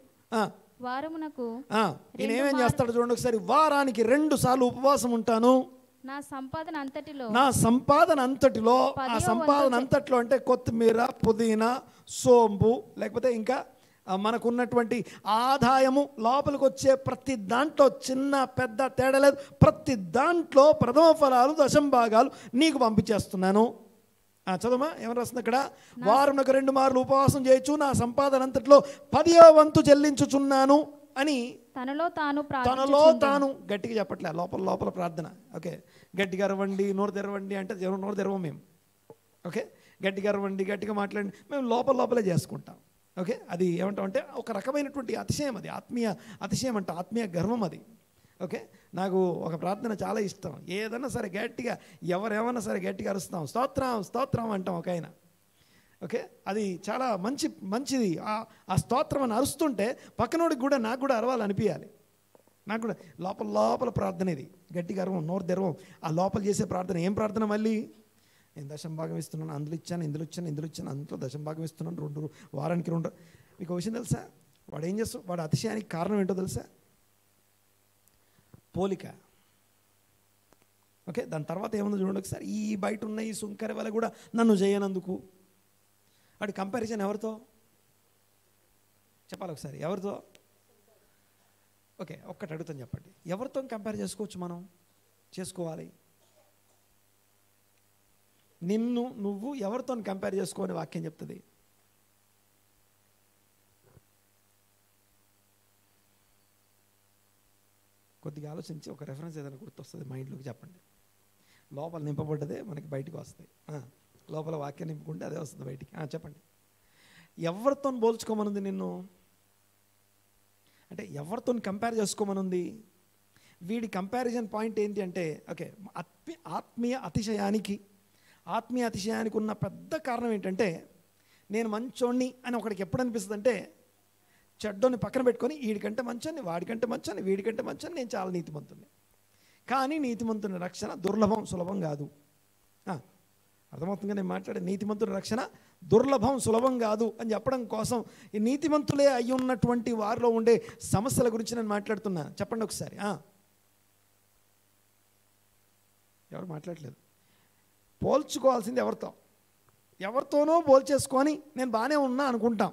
వారమునకు నేనేమేం చేస్తాడు చూడండి ఒకసారి. వారానికి 2 సార్లు ఉపవాసం ఉంటాను. నా సంపాదన అంతటిలో అంటే కొత్తిమీర, పుదీనా, సోంపు, లేకపోతే ఇంకా మనకున్నటువంటి ఆదాయము, లోపలికి వచ్చే ప్రతి దాంట్లో చిన్న పెద్ద తేడా లేదు, ప్రతి దాంట్లో ప్రథమ ఫలాలు, దశంభాగాలు నీకు పంపించేస్తున్నాను. చదవమా, ఏమని రాస్తుంది అక్కడ? వారమునకు 2 మార్లు ఉపవాసం చేయొచ్చు, నా సంపాదన అంతట్లో 10వ వంతు చెల్లించుచున్నాను అని తనలో తాను గట్టిగా చెప్పట్లే, లోపల ప్రార్థన. ఓకే, గట్టిగా అరవండి, నోరు తెరవండి అంటే నోరు తెరవం మేము. ఓకే, గట్టిగా అరవండి, గట్టిగా మాట్లాడండి, మేము లోపలే చేసుకుంటాం. ఓకే, అది ఏమంటామంటే ఒక రకమైనటువంటి అతిశయం, అది ఆత్మీయ అతిశయం అంట, ఆత్మీయ గర్వం అది. ఓకే, నాకు ఒక ప్రార్థన చాలా ఇష్టం. ఏదన్నా సరే గట్టిగా, ఎవరేమన్నా సరే గట్టిగా అరుస్తాం, స్తోత్రం అంటాం ఒక ఆయన. ఓకే, అది చాలా మంచిది. ఆ స్తోత్రం అని అరుస్తుంటే పక్కనోడికి కూడా, నాకు కూడా అరవాలనిపించాలి. నాకు కూడా లోపల ప్రార్థన ఇది. గట్టిగా అరవం, నోరు తెరవం. ఆ లోపల చేసే ప్రార్థన ఏం ప్రార్థన? మళ్ళీ నేను దశంభాగం ఇస్తున్నాను, ఇందులో ఇచ్చాను, అంతలో దశంభాగం ఇస్తున్నాను, వారానికి 2. మీకు ఒక విషయం తెలుసా? వాడు ఏం చేస్తాడు? వాడు అతిశయానికి కారణం ఏంటో తెలుసా? పోలిక. ఓకే, దాని తర్వాత ఏముందో చూడండి ఒకసారి. ఈ బయట ఉన్న ఈ సుంకరి వల్ల కూడా నన్ను చేయనందుకు. వాడి కంపారిజన్ ఎవరితో చెప్పాలి ఒకసారి? ఎవరితో? ఓకే, ఒక్కటి అడుగుతాను, చెప్పండి. ఎవరితో కంపేర్ చేసుకోవచ్చు? మనం చేసుకోవాలి. నువ్వు ఎవరితో కంపేర్ చేసుకోని వాక్యం చెప్తుంది? కొద్దిగా ఆలోచించి ఒక రెఫరెన్స్ ఏదైనా గుర్తొస్తుంది మైండ్లోకి, చెప్పండి. లోపల నింపబడ్డదే మనకి బయటికి వస్తాయి. లోపల వాక్యం నింపుకుంటే అదే వస్తుంది బయటికి. చెప్పండి. ఎవరితో పోల్చుకోమనుంది నిన్ను? అంటే ఎవరితో కంపేర్ చేసుకోమనుంది? వీడి కంపారిజన్ పాయింట్ ఏంటి అంటే, ఓకే, ఆత్మీయ అతిశయానికి ఉన్న పెద్ద కారణం ఏంటంటే, నేను మంచోణ్ణి అని ఒకడికి ఎప్పుడు అనిపిస్తుంది అంటే, చెడ్డోని పక్కన పెట్టుకొని వీడికంటే మంచోని, వాడికంటే మంచోని, వీడికంటే మంచోని, నేను చాలా నీతిమంతుని. కానీ నీతిమంతుని రక్షణ దుర్లభం, సులభం కాదు. అర్థమవుతుందిగా నేను మాట్లాడే? నీతిమంతుని రక్షణ దుర్లభం, సులభం కాదు అని చెప్పడం కోసం ఈ నీతిమంతులే అయి ఉన్నటువంటి వారిలో ఉండే సమస్యల గురించి నేను మాట్లాడుతున్నా. చెప్పండి ఒకసారి. ఎవరు మాట్లాడలేదు. పోల్చుకోవాల్సింది ఎవరితోనో పోల్చేసుకొని నేను బాగానే ఉన్నా అనుకుంటాం.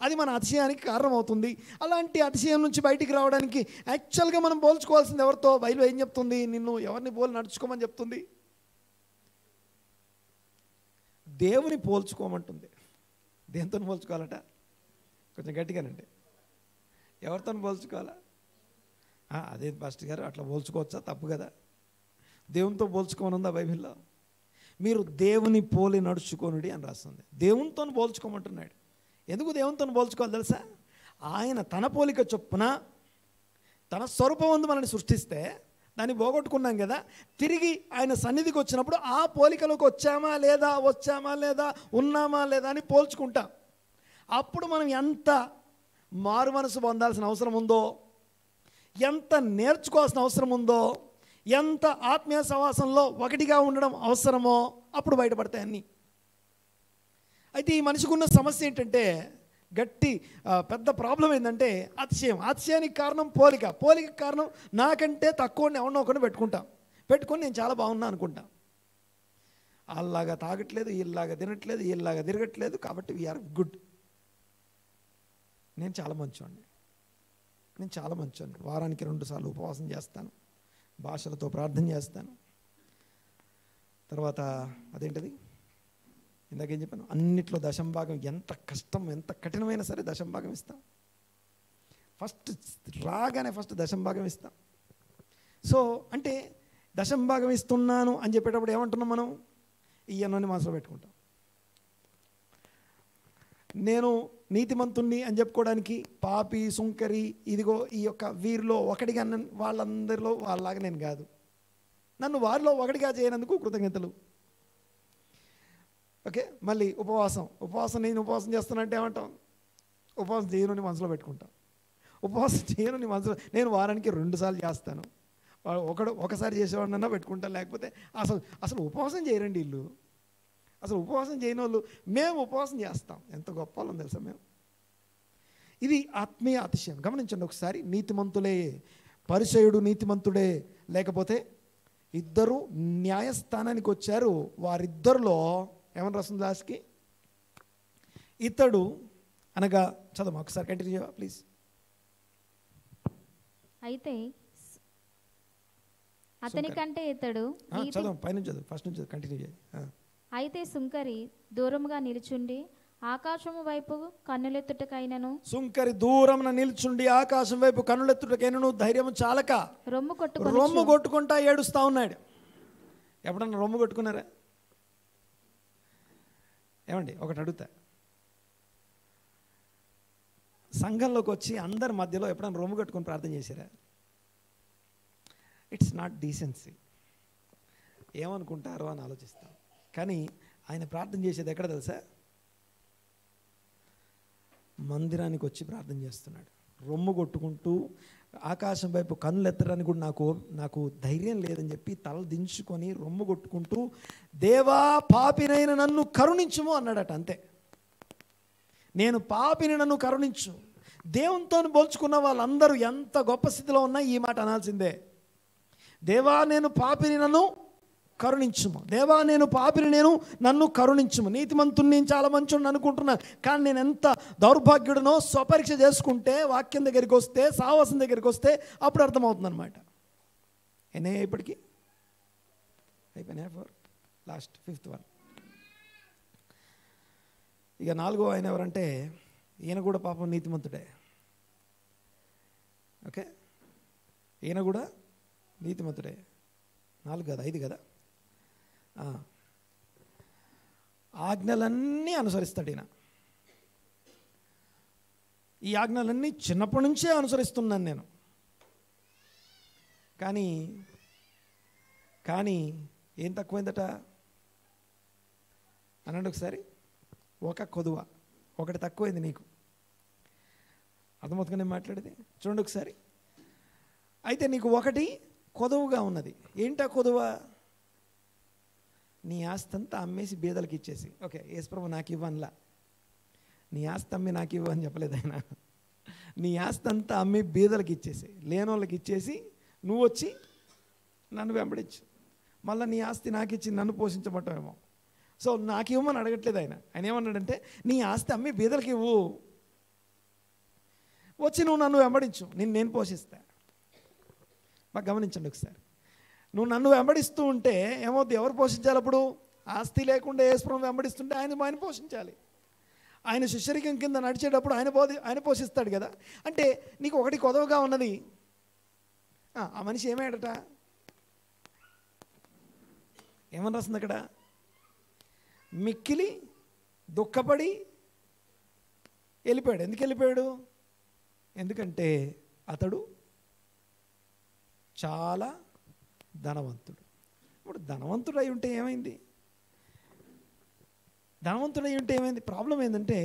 అది మన అతిశయానికి కారణమవుతుంది. అలాంటి అతిశయం నుంచి బయటికి రావడానికి యాక్చువల్గా మనం పోల్చుకోవాల్సింది ఎవరితో? బైబిల్ ఏం చెప్తుంది? నిన్ను ఎవరిని పోలి నడుచుకోమని చెప్తుంది? దేవుని పోల్చుకోమంటుంది. దేంతో పోల్చుకోవాలట? కొంచెం గట్టిగానండి. ఎవరితో పోల్చుకోవాలా? అదే పాస్టర్ గారు, అట్లా పోల్చుకోవచ్చా? తప్పు కదా. దేవునితో పోల్చుకోమని ఉందా బైబిల్లో? మీరు దేవుని పోలి నడుచుకోనుడి అని రాస్తుంది. దేవునితో పోల్చుకోమంటున్నాడు. ఎందుకు దేవునితో పోల్చుకోవాలి తెలుసా? ఆయన తన పోలిక చొప్పున తన స్వరూపమందు మనల్ని సృష్టిస్తే దాన్ని పోగొట్టుకున్నాం కదా. తిరిగి ఆయన సన్నిధికి వచ్చినప్పుడు ఆ పోలికలోకి వచ్చామా లేదా, ఉన్నామా లేదా అని పోల్చుకుంటాం. అప్పుడు మనం ఎంత మారు మనసు పొందాల్సిన అవసరం ఉందో, ఎంత నేర్చుకోవాల్సిన అవసరం ఉందో, ఎంత ఆత్మీయ సహవాసంలో ఒకటిగా ఉండడం అవసరమో అప్పుడు బయటపడతాయి అన్నీ. అయితే ఈ మనిషికి ఉన్న సమస్య ఏంటంటే, పెద్ద ప్రాబ్లం ఏంటంటే అతిశయానికి కారణం పోలిక కారణం నాకంటే తక్కువ ఎవరినో ఒకరిని పెట్టుకొని నేను చాలా బాగున్నా అనుకుంటా. వాళ్ళలాగా తాగట్లేదు, వీళ్ళలాగా తినట్లేదు, వీళ్ళలాగా తిరగట్లేదు, కాబట్టి వీఆర్ గుడ్. నేను చాలా మంచోడిని. వారానికి 2 సార్లు ఉపవాసం చేస్తాను, భాషలతో ప్రార్థన చేస్తాను. తర్వాత అదేంటది ఇందాకేం చెప్పాను? అన్నిట్లో దశంభాగం. ఎంత కష్టం, ఎంత కఠినమైనా సరే దశంభాగం ఇస్తాం. ఫస్ట్ రాగానే దశంభాగం ఇస్తాం. సో అంటే దశంభాగం ఇస్తున్నాను అని చెప్పేటప్పుడు ఏమంటున్నాం మనం? ఈయనని మనసులో పెట్టుకుంటాం. నేను నీతిమంతుణ్ణి అని చెప్పుకోవడానికి పాపి, సుంకరి, ఇదిగో ఈ యొక్క వీరిలో ఒకటిగా వాళ్ళందరిలో వాళ్ళలాగా నేను కాదు, నన్ను వారిలో ఒకటిగా చేయనందుకు కృతజ్ఞతలు. ఓకే, మళ్ళీ ఉపవాసం నేను ఉపవాసం చేస్తానంటే ఏమంటాం? ఉపవాసం చేయను మనసులో పెట్టుకుంటాం. ఉపవాసం చేయను మనసులో, నేను వారానికి 2 సార్లు చేస్తాను, ఒకసారి చేసేవాడినన్నా పెట్టుకుంటాను. లేకపోతే అసలు ఉపవాసం చేయరండి వీళ్ళు, అసలు ఉపవాసం చేయని వాళ్ళు మేము ఉపవాసం చేస్తాం. ఎంత గొప్ప వాళ్ళం తెలుసా మేము. ఇది ఆత్మీయ అతిశయం. గమనించండి ఒకసారి. నీతిమంతులే, పరిసయుడు నీతిమంతుడే, లేకపోతే ఇద్దరు న్యాయస్థానానికి వచ్చారు. వారిద్దరిలో ఏమని రాస్తుంది లాస్ట్కి? ఇతడు అనగా, చదవమా ఒకసారి, కంటిన్యూ చేయవా ప్లీజ్. అయితే అతని కంటే ఇతడు, చదవం పైనుంచి చదువు, ఫస్ట్ నుంచి కంటిన్యూ చేయి. అయితే సుంకరి దూరముగా నిలుచుండి ఆకాశము వైపు కన్నులెత్తుటకైనను, సుంకరి దూరమున నిల్చుండి ఆకాశం వైపు కన్నులెత్తుటకైనను ధైర్యము చాలక రొమ్ము కొట్టుకుంటా ఏడుస్తా ఉన్నాడు. ఎప్పుడన్నా రొమ్ము కొట్టుకున్నారా? ఏమండి ఒకటి అడుగుతా, సంఘంలోకి వచ్చి అందరి మధ్యలో ఎప్పుడన్నా రొమ్ము కట్టుకొని ప్రార్థన చేశారా? It's not decency. ఏమనుకుంటారో అని ఆలోచిస్తాం. కానీ ఆయన ప్రార్థన చేసేది ఎక్కడ తెలుసా? మందిరానికి వచ్చి ప్రార్థన చేస్తున్నాడు. రొమ్ము కొట్టుకుంటూ ఆకాశం వైపు కన్నులు ఎత్తడానికి కూడా నాకు ధైర్యం లేదని చెప్పి తల దించుకొని రొమ్ము కొట్టుకుంటూ, దేవా పాపినైన నన్ను కరుణించుము అన్నాడట. అంతే. నేను పాపిని, నన్ను కరుణించు. దేవునితో పోల్చుకున్న వాళ్ళందరూ ఎంత గొప్ప స్థితిలో ఉన్నా ఈ మాట అనాల్సిందే. దేవా నేను పాపిని, నన్ను కరుణించుము. దేవా నేను పాపిని, నన్ను కరుణించుము. నీతిమంతుని నేను చాలా మంచోడిని అనుకుంటున్నాను, కానీ నేను ఎంత దౌర్భాగ్యుడినో స్వపరీక్ష చేసుకుంటే, వాక్యం దగ్గరికి వస్తే, సావాసం దగ్గరికి వస్తే అప్పుడు అర్థమవుతుంది అనమాట. ఎన్నే ఇప్పటికీ అయిపోయినాయి 4, లాస్ట్ 5th వన్. ఇక 4వ ఆయన ఎవరంటే, ఈయన కూడా పాపం నీతిమంతుడే. ఓకే, ఈయన కూడా నీతిమంతుడే. 4 కదా, 5 కదా. ఆజ్ఞలన్నీ అనుసరిస్తాడు ఈయన. ఈ ఆజ్ఞలన్నీ చిన్నప్పటి నుంచే అనుసరిస్తున్నాను నేను. కానీ ఏం తక్కువైందట అనండి ఒకసారి. ఒక కొదువ ఒకటి తక్కువైంది నీకు. అర్థమవుతుంది నేను మాట్లాడేది? చూడండి ఒకసారి. అయితే నీకు ఒకటి కొదువుగా ఉన్నది. ఏంటా కొదువ? నీ ఆస్తి అంతా అమ్మేసి బీదలకు ఇచ్చేసి, ఓకే యేసుప్రభు నాకు ఇవ్వనులా, నీ ఆస్తి అమ్మి నాకు ఇవ్వ అని చెప్పలేదు ఆయన. నీ ఆస్తి అంతా అమ్మి బీదలకు ఇచ్చేసి, లేనోళ్ళకి ఇచ్చేసి, నువ్వు వచ్చి నన్ను వెంబడించు. మళ్ళీ నీ ఆస్తి నాకు ఇచ్చి నన్ను పోషించమంటావేమో. సో నాకు ఇవ్వమని అడగట్లేదు ఆయన. ఆయన ఏమన్నాడంటే, నీ ఆస్తి అమ్మి బీదలకు ఇవ్వు, వచ్చి నువ్వు నన్ను వెంబడించు, నేను పోషిస్తా. బాగా గమనించండి ఒకసారి. నువ్వు నన్ను వెంబడిస్తూ ఉంటే ఏమవుతుంది? ఎవరు పోషించాలి అప్పుడు? ఆస్తి లేకుండా యేసుప్రభువుని వెంబడిస్తుంటే ఆయన పోషించాలి. ఆయన శిష్యరికం కింద నడిచేటప్పుడు ఆయన పోషిస్తాడు కదా. అంటే నీకు ఒకటి కొదవగా ఉన్నది. ఆ మనిషి ఏమయ్యాడట? ఏమని రాస్తుంది అక్కడ? మిక్కిలి దుఃఖపడి వెళ్ళిపోయాడు. ఎందుకు వెళ్ళిపోయాడు? ఎందుకంటే అతడు చాలా ధనవంతుడు. ఇప్పుడు ధనవంతుడై ఉంటే ఏమైంది? ప్రాబ్లం ఏంటంటే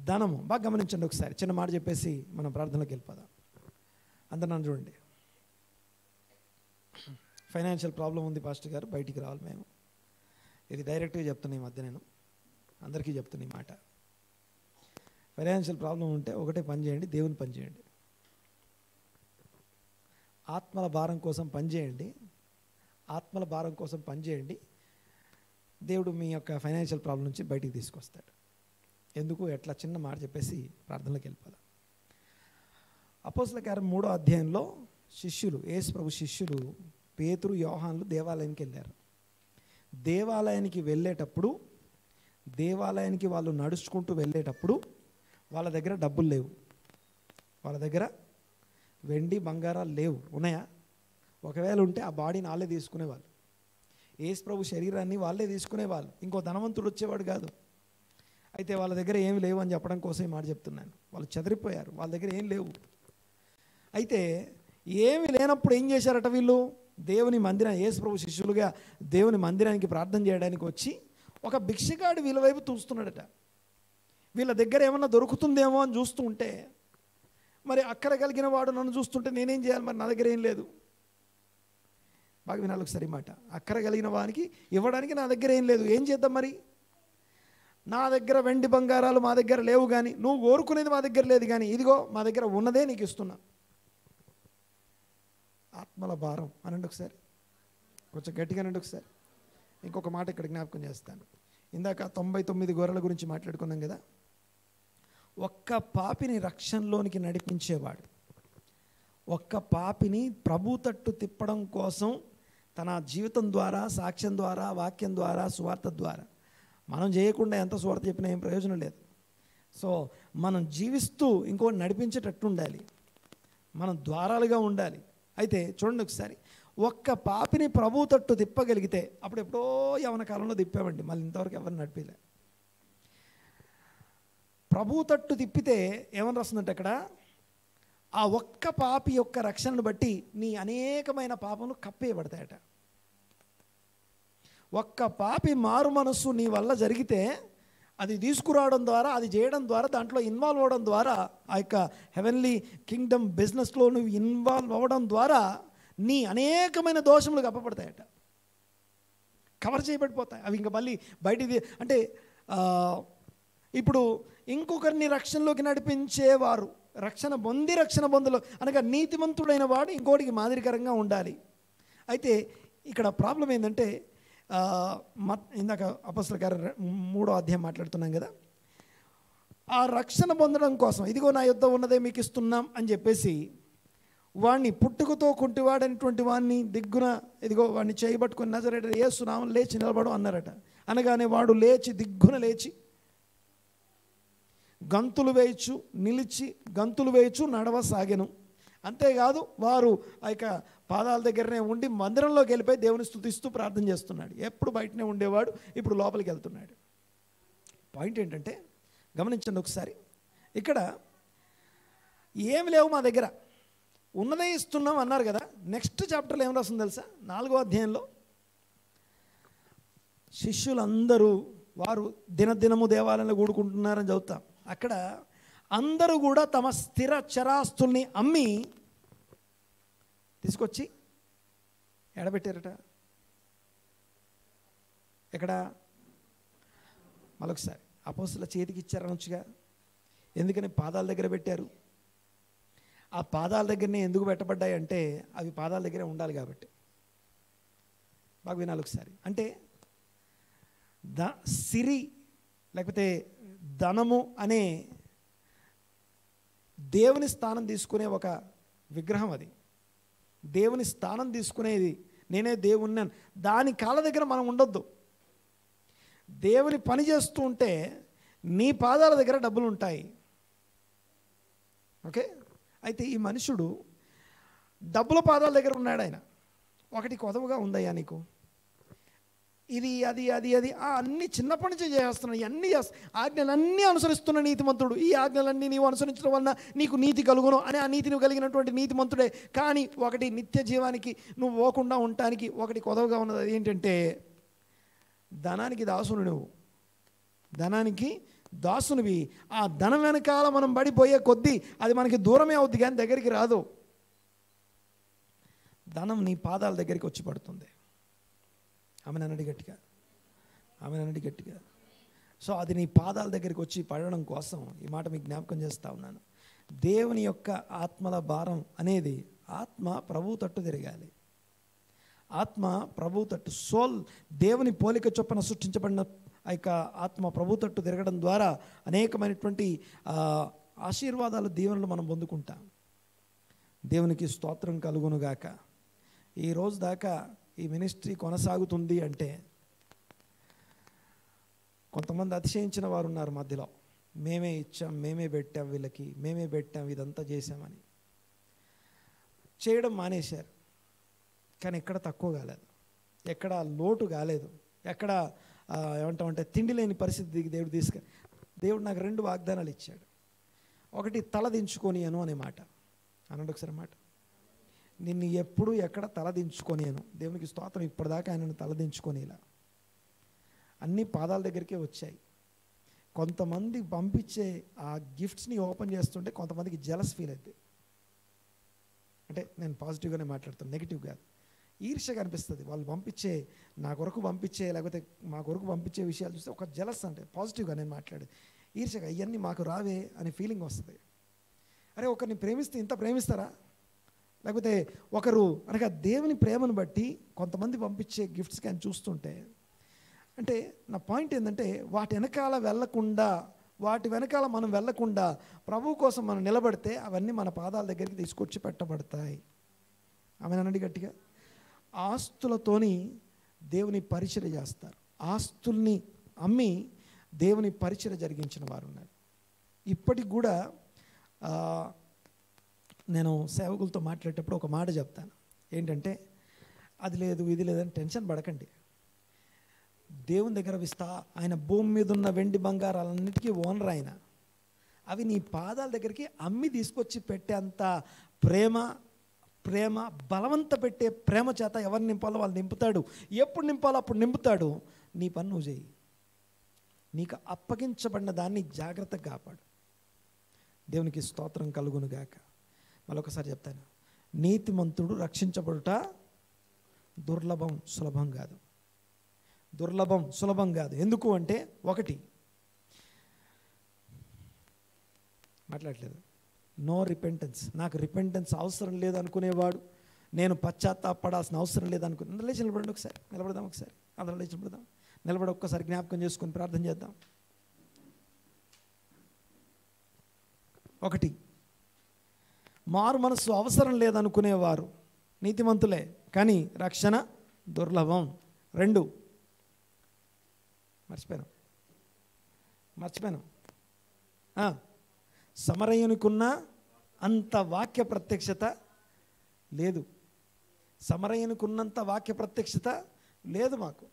ధనము. బాగా గమనించండి ఒకసారి. చిన్న మాట చెప్పేసి మనం ప్రార్థనలోకి వెళ్ళిపోదాం. అందరు నన్ను చూడండి. ఫైనాన్షియల్ ప్రాబ్లం ఉంది పాస్టర్ గారు, బయటికి రావాలి మేము. ఇది డైరెక్ట్గా చెప్తున్నా ఈ మధ్య, నేను అందరికీ చెప్తున్నా ఈ మాట. ఫైనాన్షియల్ ప్రాబ్లం ఉంటే ఒకటే పని చేయండి, దేవుని పని చేయండి. ఆత్మల భారం కోసం పనిచేయండి. దేవుడు మీ యొక్క ఫైనాన్షియల్ ప్రాబ్లం నుంచి బయటికి తీసుకొస్తాడు. ఎందుకు ఎట్లా చిన్న మాట చెప్పేసి ప్రార్థనలోకి వెళ్ళిపోదాం. అపోస్తలుల కార్యం 3వ అధ్యాయంలో శిష్యులు, యేసు ప్రభు శిష్యులు పేతురు, యోహానులు దేవాలయానికి వెళ్ళారు. దేవాలయానికి వాళ్ళు నడుచుకుంటూ వెళ్ళేటప్పుడు వాళ్ళ దగ్గర డబ్బులు లేవు. వాళ్ళ దగ్గర వెండి బంగారాలు లేవు. ఉన్నాయా? ఒకవేళ ఉంటే ఆ బాడీని వాళ్ళే తీసుకునేవాళ్ళు. యేసు ప్రభు శరీరాన్ని వాళ్ళే తీసుకునేవాళ్ళు, ఇంకో ధనవంతుడు వచ్చేవాడు కాదు. అయితే వాళ్ళ దగ్గర ఏమి లేవు అని చెప్పడం కోసం ఈ మాట చెప్తున్నాను. వాళ్ళు చెదిరిపోయారు, వాళ్ళ దగ్గర ఏం లేవు. అయితే ఏమి లేనప్పుడు ఏం చేశారట వీళ్ళు? దేవుని మందిరం, యేసు ప్రభు శిష్యులుగా దేవుని మందిరానికి ప్రార్థన చేయడానికి వచ్చి ఒక భిక్షగాడు వీళ్ళ వైపు చూస్తున్నాడట. వీళ్ళ దగ్గర ఏమన్నా దొరుకుతుందేమో అని చూస్తూ ఉంటే, మరి అక్కడ కలిగిన వాడు నన్ను చూస్తుంటే నేనేం చేయాలి? మరి నా దగ్గర ఏం లేదు. బాగా వినాలి ఒకసారి మాట. అక్కడ కలిగిన వానికి ఇవ్వడానికి నా దగ్గర ఏం లేదు, ఏం చేద్దాం మరి? నా దగ్గర వెండి బంగారాలు మా దగ్గర లేవు, కానీ నువ్వు కోరుకునేది మా దగ్గర లేదు, కానీ ఇదిగో మా దగ్గర ఉన్నదే నీకు ఇస్తున్నా. ఆత్మల భారం అనండి ఒకసారి, కొంచెం గట్టిగా అనండి ఒకసారి. ఇంకొక మాట ఇక్కడ జ్ఞాపకం చేస్తాను. ఇందాక 99 గొర్రెల గురించి మాట్లాడుకున్నాం కదా. ఒక్క పాపిని రక్షణలోనికి నడిపించేవాడు, ఒక్క పాపిని ప్రభు తట్టు తిప్పడం కోసం తన జీవితం ద్వారా, సాక్ష్యం ద్వారా, వాక్యం ద్వారా, సువార్త ద్వారా, మనం చేయకుండా ఎంత సువార్త చెప్పినా ఏం ప్రయోజనం లేదు. సో మనం జీవిస్తూ ఇంకోటి నడిపించేటట్టు ఉండాలి, మనం ద్వారాలుగా ఉండాలి. అయితే చూడండి ఒకసారి, ఒక్క పాపిని ప్రభు తట్టు తిప్పగలిగితే, అప్పుడు ఎప్పుడో యవన కాలంలో తిప్పామండి, మళ్ళీ ఇంతవరకు ఎవరిని నడిపేలే. ప్రభు తట్టు తిప్పితే ఏమని రాస్తుందంటే అక్కడ, ఆ ఒక్క పాపి యొక్క రక్షణను బట్టి నీ అనేకమైన పాపములు కప్పేయబడతాయట. ఒక్క పాపి మారు మనస్సు నీ వల్ల జరిగితే, అది తీసుకురావడం ద్వారా, అది చేయడం ద్వారా, దాంట్లో ఇన్వాల్వ్ అవ్వడం ద్వారా, ఆ యొక్క హెవెన్లీ కింగ్డమ్ బిజినెస్లో నువ్వు ఇన్వాల్వ్ అవ్వడం ద్వారా నీ అనేకమైన దోషములు కప్పబడతాయట, కవర్ చేయబడిపోతాయి అవి. ఇంకా మళ్ళీ బయటిది అంటే ఇప్పుడు ఇంకొకరిని రక్షణలోకి నడిపించేవారు, రక్షణ పొందులో అనగా నీతిమంతుడైన వాడు ఇంకోటికి మాదిరికరంగా ఉండాలి. అయితే ఇక్కడ ప్రాబ్లం ఏంటంటే, ఇందాక అపొస్తలుల కార్యాలు 3వ అధ్యాయం మాట్లాడుతున్నాం కదా, ఆ రక్షణ పొందడం కోసం ఇదిగో నా యొద్ద ఉన్నదే మీకు ఇస్తున్నాం అని చెప్పేసి వాడిని, పుట్టుకతో కుంటివాడైనటువంటి వాడిని దిగ్గున ఇదిగో వాడిని చేయబట్టుకుని నజరేయుడైన యేసు నామమున లేచి నిలబడు అన్నారట. అనగానే వాడు లేచి దిగ్గున లేచి గంతులు వేయచ్చు, నిలిచి గంతులు వేయచ్చు, నడవసాగెను. అంతేకాదు వారు ఆ యొక్క పాదాల దగ్గరనే ఉండి మందిరంలోకి వెళ్ళిపోయి దేవుని స్తుతిస్తూ ప్రార్థన చేస్తున్నాడు. ఎప్పుడు బయటనే ఉండేవాడు, ఇప్పుడు లోపలికి వెళ్తున్నాడు. పాయింట్ ఏంటంటే గమనించండి ఒకసారి, ఇక్కడ ఏమి లేవు మా దగ్గర, ఉన్నదే ఇస్తున్నాం అన్నారు కదా. నెక్స్ట్ చాప్టర్లో ఏం రాస్తుంది తెలుసా? 4వ అధ్యాయంలో శిష్యులందరూ వారు దినదినము దేవాలయంలో కూడుకుంటున్నారని చదువుతాం. అక్కడ అందరూ కూడా తమ స్థిర చరాస్తుల్ని అమ్మి తీసుకొచ్చి ఎడబెట్టారట. ఎక్కడ? మరొకసారి, అపోస్తలుల చేతికి ఇచ్చారనొచ్చుగా, ఎందుకని పాదాల దగ్గర పెట్టారు? ఆ పాదాల దగ్గరనే ఎందుకు పెట్టబడ్డాయి అంటే, అవి పాదాల దగ్గరే ఉండాలి కాబట్టి. బాగా వినాలి ఒకసారి. అంటే సిరి లేకపోతే ధనము అనే దేవుని స్థానం తీసుకునే ఒక విగ్రహం, అది దేవుని స్థానం తీసుకునేది, నేనే దేవుణ్ణి, దాని కాళ్ళ దగ్గర మనం ఉండొద్దు. దేవుని పని చేస్తూ ఉంటే నీ పాదాల దగ్గర డబ్బులు ఉంటాయి. ఓకే. అయితే ఈ మనుషుడు డబ్బుల పాదాల దగ్గర ఉన్నాడు. ఆయన ఒకటి కొదవగా ఉందయ్యా నీకు, ఇది అది అది అది అన్నీ చిన్నప్పటి నుంచి చేస్తున్నాడు, ఇవన్నీ ఆజ్ఞలన్నీ అనుసరిస్తున్న నీతిమంతుడు. ఈ ఆజ్ఞలన్నీ నీవు అనుసరించడం వలన నీకు నీతి కలుగును అని, ఆ నీతిని కలిగినటువంటి నీతిమంతుడే. కానీ ఒకటి నిత్య జీవానికి నువ్వు పోకుండా ఉండటానికి ఒకటి కొదవగా ఉన్నది. అది ఏంటంటే ధనానికి దాసును, నువ్వు ధనానికి దాసునివి. ఆ ధనం వెనకాల మనం పడిపోయే కొద్దీ అది మనకి దూరమే అవుద్ది, కానీ దగ్గరికి రాదు. ధనం నీ పాదాల దగ్గరికి వచ్చి పడుతుంది. ఆమె నన్నడి గట్టిగా. సో అది నీ పాదాల దగ్గరికి వచ్చి పడడం కోసం ఈ మాట మీకు జ్ఞాపకం చేస్తూ ఉన్నాను. దేవుని యొక్క ఆత్మల భారం అనేది, ఆత్మ ప్రభు తట్టు తిరగాలి. ఆత్మ ప్రభు తట్టు, సోల్ దేవుని పోలిక చొప్పున సృష్టించబడిన ఆ యొక్క ఆత్మ ప్రభు తట్టు తిరగడం ద్వారా అనేకమైనటువంటి ఆశీర్వాదాలు, దీవెనలు మనం పొందుకుంటాం. దేవునికి స్తోత్రం కలుగునుగాక. ఈ రోజు దాకా ఈ మినిస్ట్రీ కొనసాగుతుంది అంటే కొంతమంది అతిశయించిన వారు ఉన్నారు మధ్యలో. మేమే ఇచ్చాం, మేమే పెట్టాం, వీళ్ళకి మేమే పెట్టాం, ఇదంతా చేశామని చేయడం మానేశారు. కానీ ఎక్కడ తక్కువ కాలేదు, ఎక్కడ లోటు కాలేదు, ఎక్కడ ఏమంటామంటే తిండి లేని పరిస్థితికి దేవుడు నాకు 2 వాగ్దానాలు ఇచ్చాడు. ఒకటి, తలదించుకొనియను అనే మాట అనండి ఒకసారి మాట. నిన్ను ఎప్పుడు ఎక్కడ తలదించుకొనియను. దేవునికి స్తోత్రం. ఇప్పటిదాకా ఆయనను తలదించుకొనిలా అన్ని పాదాల దగ్గరికే వచ్చాయి. కొంతమంది పంపించే ఆ గిఫ్ట్స్ని ఓపెన్ చేస్తుంటే కొంతమందికి జెలస్ ఫీల్ అవుతుంది. అంటే నేను పాజిటివ్గానే మాట్లాడుతాను, నెగిటివ్ కాదు. ఈర్ష్యగా అనిపిస్తుంది వాళ్ళు పంపించే, నా కొరకు పంపించే, లేకపోతే మా కొరకు పంపించే విషయాలు చూస్తే ఒక జెలస్, అంటే పాజిటివ్గా నేను మాట్లాడేది. ఈర్ష్యగా ఇవన్నీ మాకు రావే అనే ఫీలింగ్ వస్తుంది. అరే ఒకరిని ప్రేమిస్తే ఇంత ప్రేమిస్తారా? లేకపోతే ఒకరు అనగా దేవుని ప్రేమను బట్టి కొంతమంది పంపించే గిఫ్ట్స్ కానీ చూస్తుంటే, అంటే నా పాయింట్ ఏంటంటే వాటి వెనకాల మనం వెళ్ళకుండా ప్రభు కోసం మనం నిలబడితే అవన్నీ మన పాదాల దగ్గరికి తీసుకొచ్చి పెట్టబడతాయి. ఆమెనండి గట్టిగా. ఆస్తులతోని దేవుని పరిచర్య చేస్తారు. ఆస్తుల్ని అమ్మి దేవుని పరిచర్య జరిగించిన వారు ఉన్నారు. ఇప్పటికి కూడా నేను సేవకులతో మాట్లాడేటప్పుడు ఒక మాట చెప్తాను. ఏంటంటే అది లేదు ఇది లేదని టెన్షన్ పడకండి. దేవుని దగ్గర ఆయన భూమి మీద ఉన్న వెండి బంగారాలన్నిటికీ ఓనర్ ఆయన. అవి నీ పాదాల దగ్గరికి అమ్మి తీసుకొచ్చి పెట్టేంత ప్రేమ బలవంత పెట్టే ప్రేమ చేత ఎవరిని నింపాలో వాళ్ళు నింపుతాడు. ఎప్పుడు నింపాలో అప్పుడు నింపుతాడు. నీ పని నువ్వు చేయి. నీకు అప్పగించబడిన దాన్ని జాగ్రత్తగా కాపాడు. దేవునికి స్తోత్రం కలుగును గాక. మరొకసారి చెప్తాను, నీతిమంతుడు రక్షించబడుట దుర్లభం, సులభం కాదు. దుర్లభం, సులభం కాదు. ఎందుకు అంటే, ఒకటి, మాట్లాడలేదు, నో రిపెంటెన్స్. నాకు రిపెంటెన్స్ అవసరం లేదనుకునేవాడు, నేను పశ్చాత్తాపడాల్సిన అవసరం లేదనుకునే, లేచి నిలబడండి ఒకసారి, నిలబడదాం ఒకసారి, అందరూ లేచి నిలబడదాం, నిలబడి ఒక్కసారి జ్ఞాపకం చేసుకొని ప్రార్థన చేద్దాం. ఒకటి, మారు మనసు అవసరం లేదనుకునేవారు నీతిమంతులే, కానీ రక్షణ దుర్లభం. 2, మర్చిపోయాను సమరయునికున్న అంత వాక్య ప్రత్యక్షత లేదు. సమరయునికున్నంత వాక్య ప్రత్యక్షత లేదు మాకు.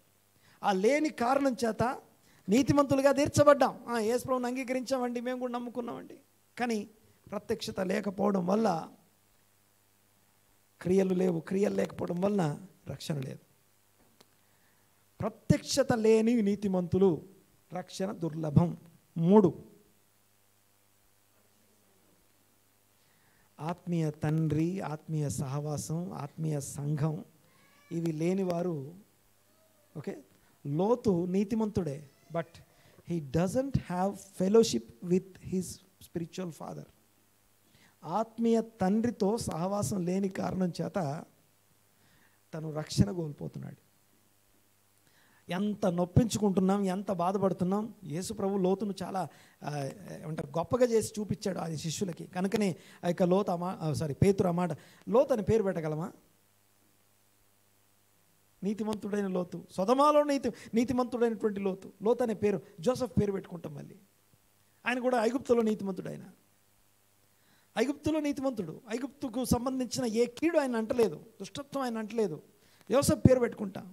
ఆ లేని కారణం చేత నీతిమంతులుగా తీర్చబడ్డాం. యేసు ప్రభువుని అంగీకరించామండి, మేము కూడా నమ్ముకున్నామండి. కానీ ప్రత్యక్షత లేకపోవడం వల్ల క్రియలు లేవు, క్రియలు లేకపోవడం వలన రక్షణ లేదు. ప్రత్యక్షత లేని నీతిమంతులు, రక్షణ దుర్లభం. 3, ఆత్మీయ తండ్రి, ఆత్మీయ సహవాసం, ఆత్మీయ సంఘం ఇవి లేనివారు. ఓకే, లోతు నీతిమంతుడే, but he doesn't have fellowship with his spiritual father. ఆత్మీయ తండ్రితో సహవాసం లేని కారణం చేత తను రక్షణ కోల్పోతున్నాడు. ఎంత నొప్పించుకుంటున్నాం, ఎంత బాధపడుతున్నాం. యేసు ప్రభు లోతును చాలా ఏమంటారు గొప్పగా చేసి చూపించాడు ఆ శిష్యులకి. కనుకనే ఆ యొక్క పేతురు అన్నమాట లోతు అని పేరు పెట్టగలమా? నీతిమంతుడైన లోతు, సొదొమలో నీతిమంతుడైనటువంటి లోతు అనే పేరు, జోసెఫ్ పేరు పెట్టుకుంటాం. మళ్ళీ ఆయన కూడా ఐగుప్తులో నీతిమంతుడు. ఐగుప్తులో నీతిమంతుడు. ఐగుప్తుకు సంబంధించిన ఏ కీడు ఆయన అంటలేదు, దుష్టత్వం ఆయన అంటలేదు. యోసెఫ్ పేరు పెట్టుకుంటాం.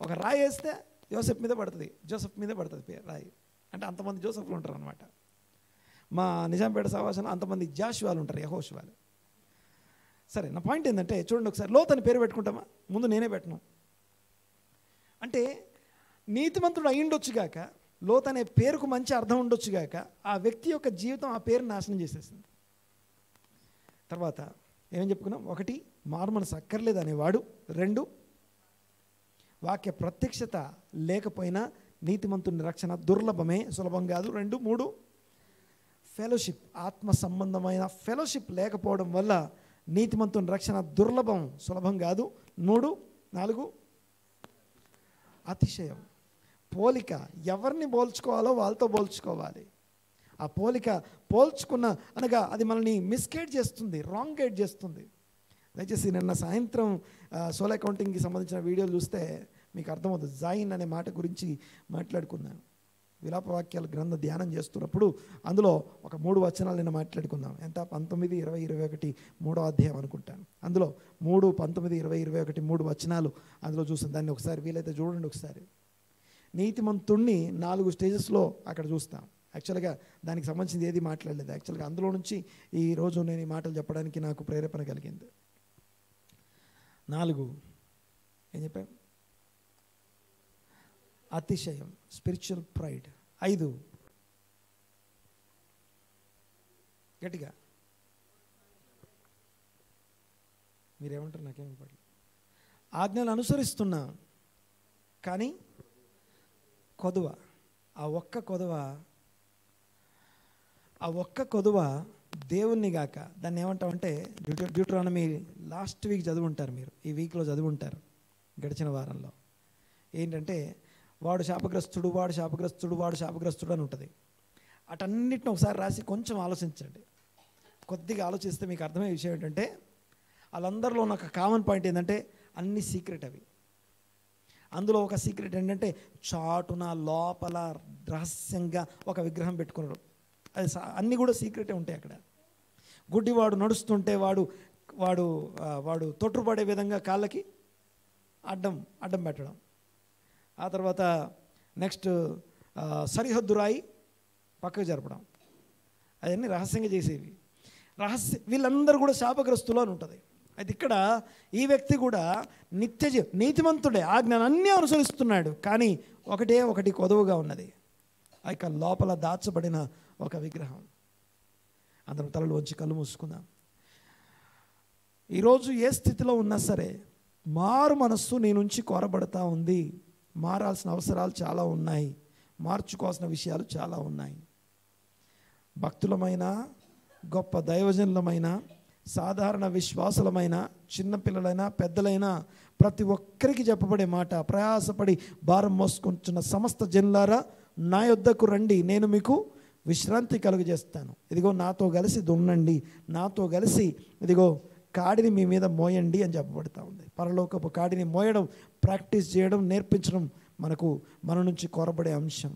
ఒక రాయి వేస్తే యోసెఫ్ మీద పడుతుంది, జోసెఫ్ మీద పడుతుంది పేరు రాయి. అంటే అంతమంది జోసెఫ్లు ఉంటారు అనమాట. మా నిజాంపేట సహవాసంలో అంతమంది జాషువాలు ఉంటారు, యెహోషువాలు. సరే, నా పాయింట్ ఏంటంటే చూడండి ఒకసారి, లోతు అని పేరు పెట్టుకుంటామా? ముందు నేనే పెట్టను. అంటే నీతిమంతుడు అయ్యుండొచ్చుగాక, లోతు అనే పేరుకు మంచి అర్థం ఉండొచ్చుగాక, ఆ వ్యక్తి యొక్క జీవితం ఆ పేరు నాశనం చేసేసింది. తర్వాత ఏమని చెప్పుకున్నాం? 1, మారుమనసు అక్కర్లేదు అనేవాడు. 2, వాక్య ప్రత్యక్షత లేకపోయినా నీతిమంతుని రక్షణ దుర్లభమే, సులభం కాదు. 2, 3, ఫెలోషిప్, ఆత్మ సంబంధమైన ఫెలోషిప్ లేకపోవడం వల్ల నీతిమంతుని రక్షణ దుర్లభం, సులభం కాదు. 3, 4, అతిశయం, పోలిక. ఎవరిని పోల్చుకోవాలో వాళ్ళతో పోల్చుకోవాలి. ఆ పోలిక పోల్చుకున్న అనగా అది మనల్ని మిస్గైడ్ చేస్తుంది, రాంగ్ గైడ్ చేస్తుంది. దయచేసి నిన్న సాయంత్రం సోల్ అకౌంటింగ్కి సంబంధించిన వీడియోలు చూస్తే మీకు అర్థమవుతుంది. జాయిన్ అనే మాట గురించి మాట్లాడుకున్నాను. విలాప వాక్యాల గ్రంథం ధ్యానం చేస్తున్నప్పుడు అందులో ఒక 3 వచనాలు నిన్న మాట్లాడుకుందాం. ఎంత? 19, 20, 21 3వ అధ్యాయం అనుకుంటాను. అందులో 3, 19, 20, 21 3 వచనాలు అందులో చూసాం. దాన్ని ఒకసారి వీలైతే చూడండి. ఒకసారి నీతిమంతుణ్ణి 4 స్టేజెస్లో అక్కడ చూస్తాం. యాక్చువల్గా దానికి సంబంధించింది ఏది మాట్లాడలేదు. యాక్చువల్గా అందులో నుంచి ఈరోజు నేను ఈ మాటలు చెప్పడానికి నాకు ప్రేరేపణ కలిగింది. 4 ఏం చెప్పాను? అతిశయం, స్పిరిచువల్ ప్రైడ్. 5 గట్టిగా మీరేమంటారు? నాకేం పడలేదు. ఆజ్ఞలు అనుసరిస్తున్నా కానీ కొదువ. ఆ ఒక్క కొదువ దేవుణ్ణి గాక. దాన్ని ఏమంటామంటే డ్యూటరానమీ లాస్ట్ వీక్ చదువుంటారు మీరు, ఈ వీక్లో చదువుంటారు, గడిచిన వారంలో. ఏంటంటే వాడు శాపగ్రస్తుడు, వాడు శాపగ్రస్తుడు, వాడు శాపగ్రస్తుడు అని ఉంటుంది. అటన్నిటిని ఒకసారి రాసి కొంచెం ఆలోచించండి. కొద్దిగా ఆలోచిస్తే మీకు అర్థమయ్యే విషయం ఏంటంటే వాళ్ళందరిలో ఉన్న ఒక కామన్ పాయింట్ ఏంటంటే అన్ని సీక్రెట్. అవి అందులో ఒక సీక్రెట్ ఏంటంటే చాటున లోపల రహస్యంగా ఒక విగ్రహం పెట్టుకున్నాడు. అది అన్నీ కూడా సీక్రెటే ఉంటాయి అక్కడ. గుడ్డివాడు నడుస్తుంటే వాడు వాడు వాడు తొట్టుపడే విధంగా కాళ్ళకి అడ్డం పెట్టడం. ఆ తర్వాత నెక్స్ట్ సరిహద్దు రాయి పక్కకు జరపడం. అవన్నీ రహస్యంగా చేసేవి. వీళ్ళందరూ కూడా శాపగ్రస్తులు అని ఉంటుంది. అయితే ఇక్కడ ఈ వ్యక్తి కూడా నీతిమంతుడే, ఆజ్ఞలన్నీ అనుసరిస్తున్నాడు, కానీ ఒకటి కొదువుగా ఉన్నది. ఆ యొక్క లోపల దాచబడిన ఒక విగ్రహం. అందరం తలలు వంచి కళ్ళు మూసుకుందాం. ఈరోజు ఏ స్థితిలో ఉన్నా సరే మారు మనస్సు నీ నుంచి కోరబడతా ఉంది. మారాల్సిన అవసరాలు చాలా ఉన్నాయి, మార్చుకోవాల్సిన విషయాలు చాలా ఉన్నాయి. భక్తులమైన, గొప్ప దైవజనులమైన, సాధారణ విశ్వాసులమైన, చిన్నపిల్లలైనా పెద్దలైనా ప్రతి ఒక్కరికి చెప్పబడే మాట, ప్రయాసపడి భారం మోసుకుంటున్న సమస్త జనులారా నా యొద్దకు రండి, నేను మీకు విశ్రాంతి కలుగజేస్తాను. ఇదిగో నాతో కలిసి దున్నండి, నాతో కలిసి ఇదిగో కాడిని మీ మీద మోయండి అని చెప్పబడతా ఉంది. పరలోకపు కాడిని మోయడం, ప్రాక్టీస్ చేయడం, నేర్పించడం మన నుంచి కోరబడే అంశం.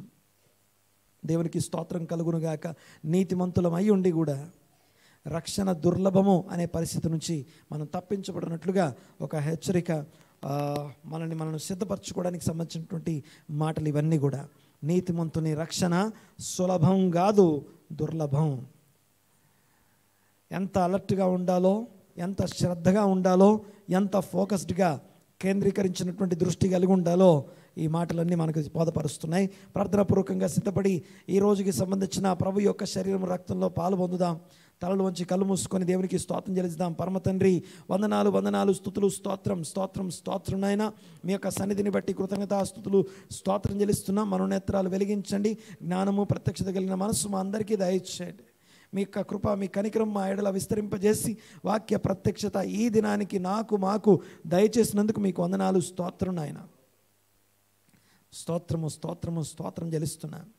దేవునికి స్తోత్రం కలుగునుగాక. నీతిమంతులం అయి ఉండి కూడా రక్షణ దుర్లభము అనే పరిస్థితి నుంచి మనం తప్పించబడినట్లుగా ఒక హెచ్చరిక, మనల్ని సిద్ధపరచుకోవడానికి సంబంధించినటువంటి మాటలు ఇవన్నీ కూడా. నీతిమంతుని రక్షణ సులభం కాదు, దుర్లభం. ఎంత అలర్ట్గా ఉండాలో, ఎంత శ్రద్ధగా ఉండాలో, ఎంత ఫోకస్డ్గా కేంద్రీకరించినటువంటి దృష్టి కలిగి ఉండాలో ఈ మాటలన్నీ మనకు బోధపరుస్తున్నాయి. ప్రార్థనాపూర్వకంగా సిద్ధపడి ఈ రోజుకి సంబంధించిన ప్రభు యొక్క శరీరం రక్తంలో పాలు పొందుదాం. తలలు వంచి కళ్ళు మూసుకొని దేవునికి స్తోత్రం చెల్లిద్దాం. పరమ తండ్రి, వందనాలు, స్తుతులు, స్తోత్రం నాయన. మీ యొక్క సన్నిధిని బట్టి కృతజ్ఞతాస్తుతులు, స్తోత్రం చెల్లిస్తున్నాం. మనోనేత్రాలు వెలిగించండి. జ్ఞానము, ప్రత్యక్షత కలిగిన మనస్సు మా అందరికీ దయచేయండి. మీ యొక్క కృప, మీ కనికరం మా ఎడల విస్తరింపజేసి వాక్య ప్రత్యక్షత ఈ దినానికి మాకు దయచేసినందుకు మీకు వందనాలు, స్తోత్రం నాయన. స్తోత్రం చెల్లిస్తున్నాను.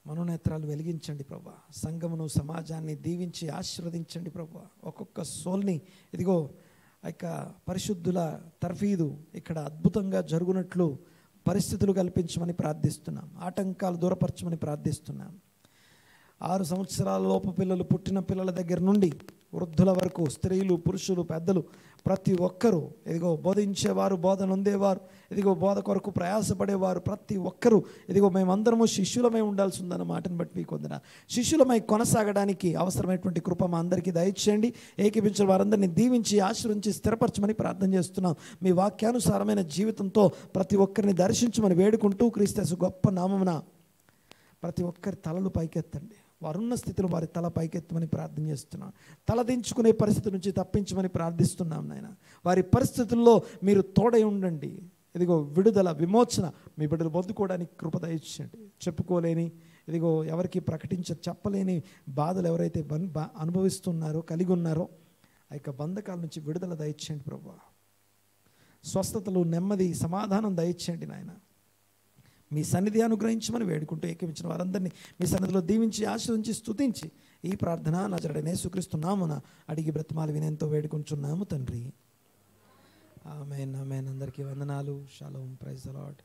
మనోనేత్రాలు వెలిగించండి ప్రభా. సంఘమును, సమాజాన్ని దీవించి ఆశీర్వదించండి ప్రభా. ఒక్కొక్క సోల్ని ఇదిగో యొక్క పరిశుద్ధుల తర్ఫీదు ఇక్కడ అద్భుతంగా జరుగునట్లు పరిస్థితులు కల్పించమని ప్రార్థిస్తున్నాం. ఆటంకాలు దూరపరచమని ప్రార్థిస్తున్నాం. 6 సంవత్సరాల లోపు పిల్లలు, పుట్టిన పిల్లల దగ్గర నుండి వృద్ధుల వరకు, స్త్రీలు, పురుషులు, పెద్దలు ప్రతి ఒక్కరూ ఇదిగో బోధించేవారు, బోధన ఉండేవారు, ఇదిగో బోధ కొరకు ప్రయాసపడేవారు ప్రతి ఒక్కరూ ఇదిగో మేమందరము శిష్యులమై ఉండాల్సి ఉందన్న మాటను బట్టి మీకు వందన. శిష్యులమై కొనసాగడానికి అవసరమైనటువంటి కృప మా అందరికీ దయచేయండి. ఏకీపించిన వారందరినీ దీవించి ఆశీర్వదించి స్థిరపరచమని ప్రార్థన చేస్తున్నాం. మీ వాక్యానుసారమైన జీవితంతో ప్రతి ఒక్కరిని దర్శించమని వేడుకుంటూ క్రీస్తు గొప్ప నామమున ప్రతి ఒక్కరి తలలు పైకెత్తండి. వారున్న స్థితిలో వారి తల పైకెత్తమని ప్రార్థన చేస్తున్నాం. తలదించుకునే పరిస్థితి నుంచి తప్పించమని ప్రార్థిస్తున్నాం నాయన. వారి పరిస్థితుల్లో మీరు తోడై ఉండండి. ఇదిగో విడుదల, విమోచన మీ బిడ్డలు పొందుకోవడానికి కృప దయచేయండి. చెప్పుకోలేని, ఇదిగో ఎవరికి చెప్పలేని బాధలు ఎవరైతే అనుభవిస్తున్నారో, కలిగి ఉన్నారో ఆ యొక్క బంధకాల నుంచి విడుదల దయచేయండి ప్రభువా. స్వస్థతలు, నెమ్మది, సమాధానం దయచేయండి నాయన. మీ సన్నిధి అనుగ్రహించమని వేడుకుంటూ ఏకమించిన వారందరినీ మీ సన్నిధిలో దీవించి ఆశీర్వదించి స్తుతించి ఈ ప్రార్థన నజరేయుడైన యేసుక్రీస్తు నామమున అడిగి బ్రతిమాలి వినయంతో వేడుకుంటున్నాము తండ్రి. ఆమేన్. అందరికీ వందనాలు. షాలోమ్. Praise the lord.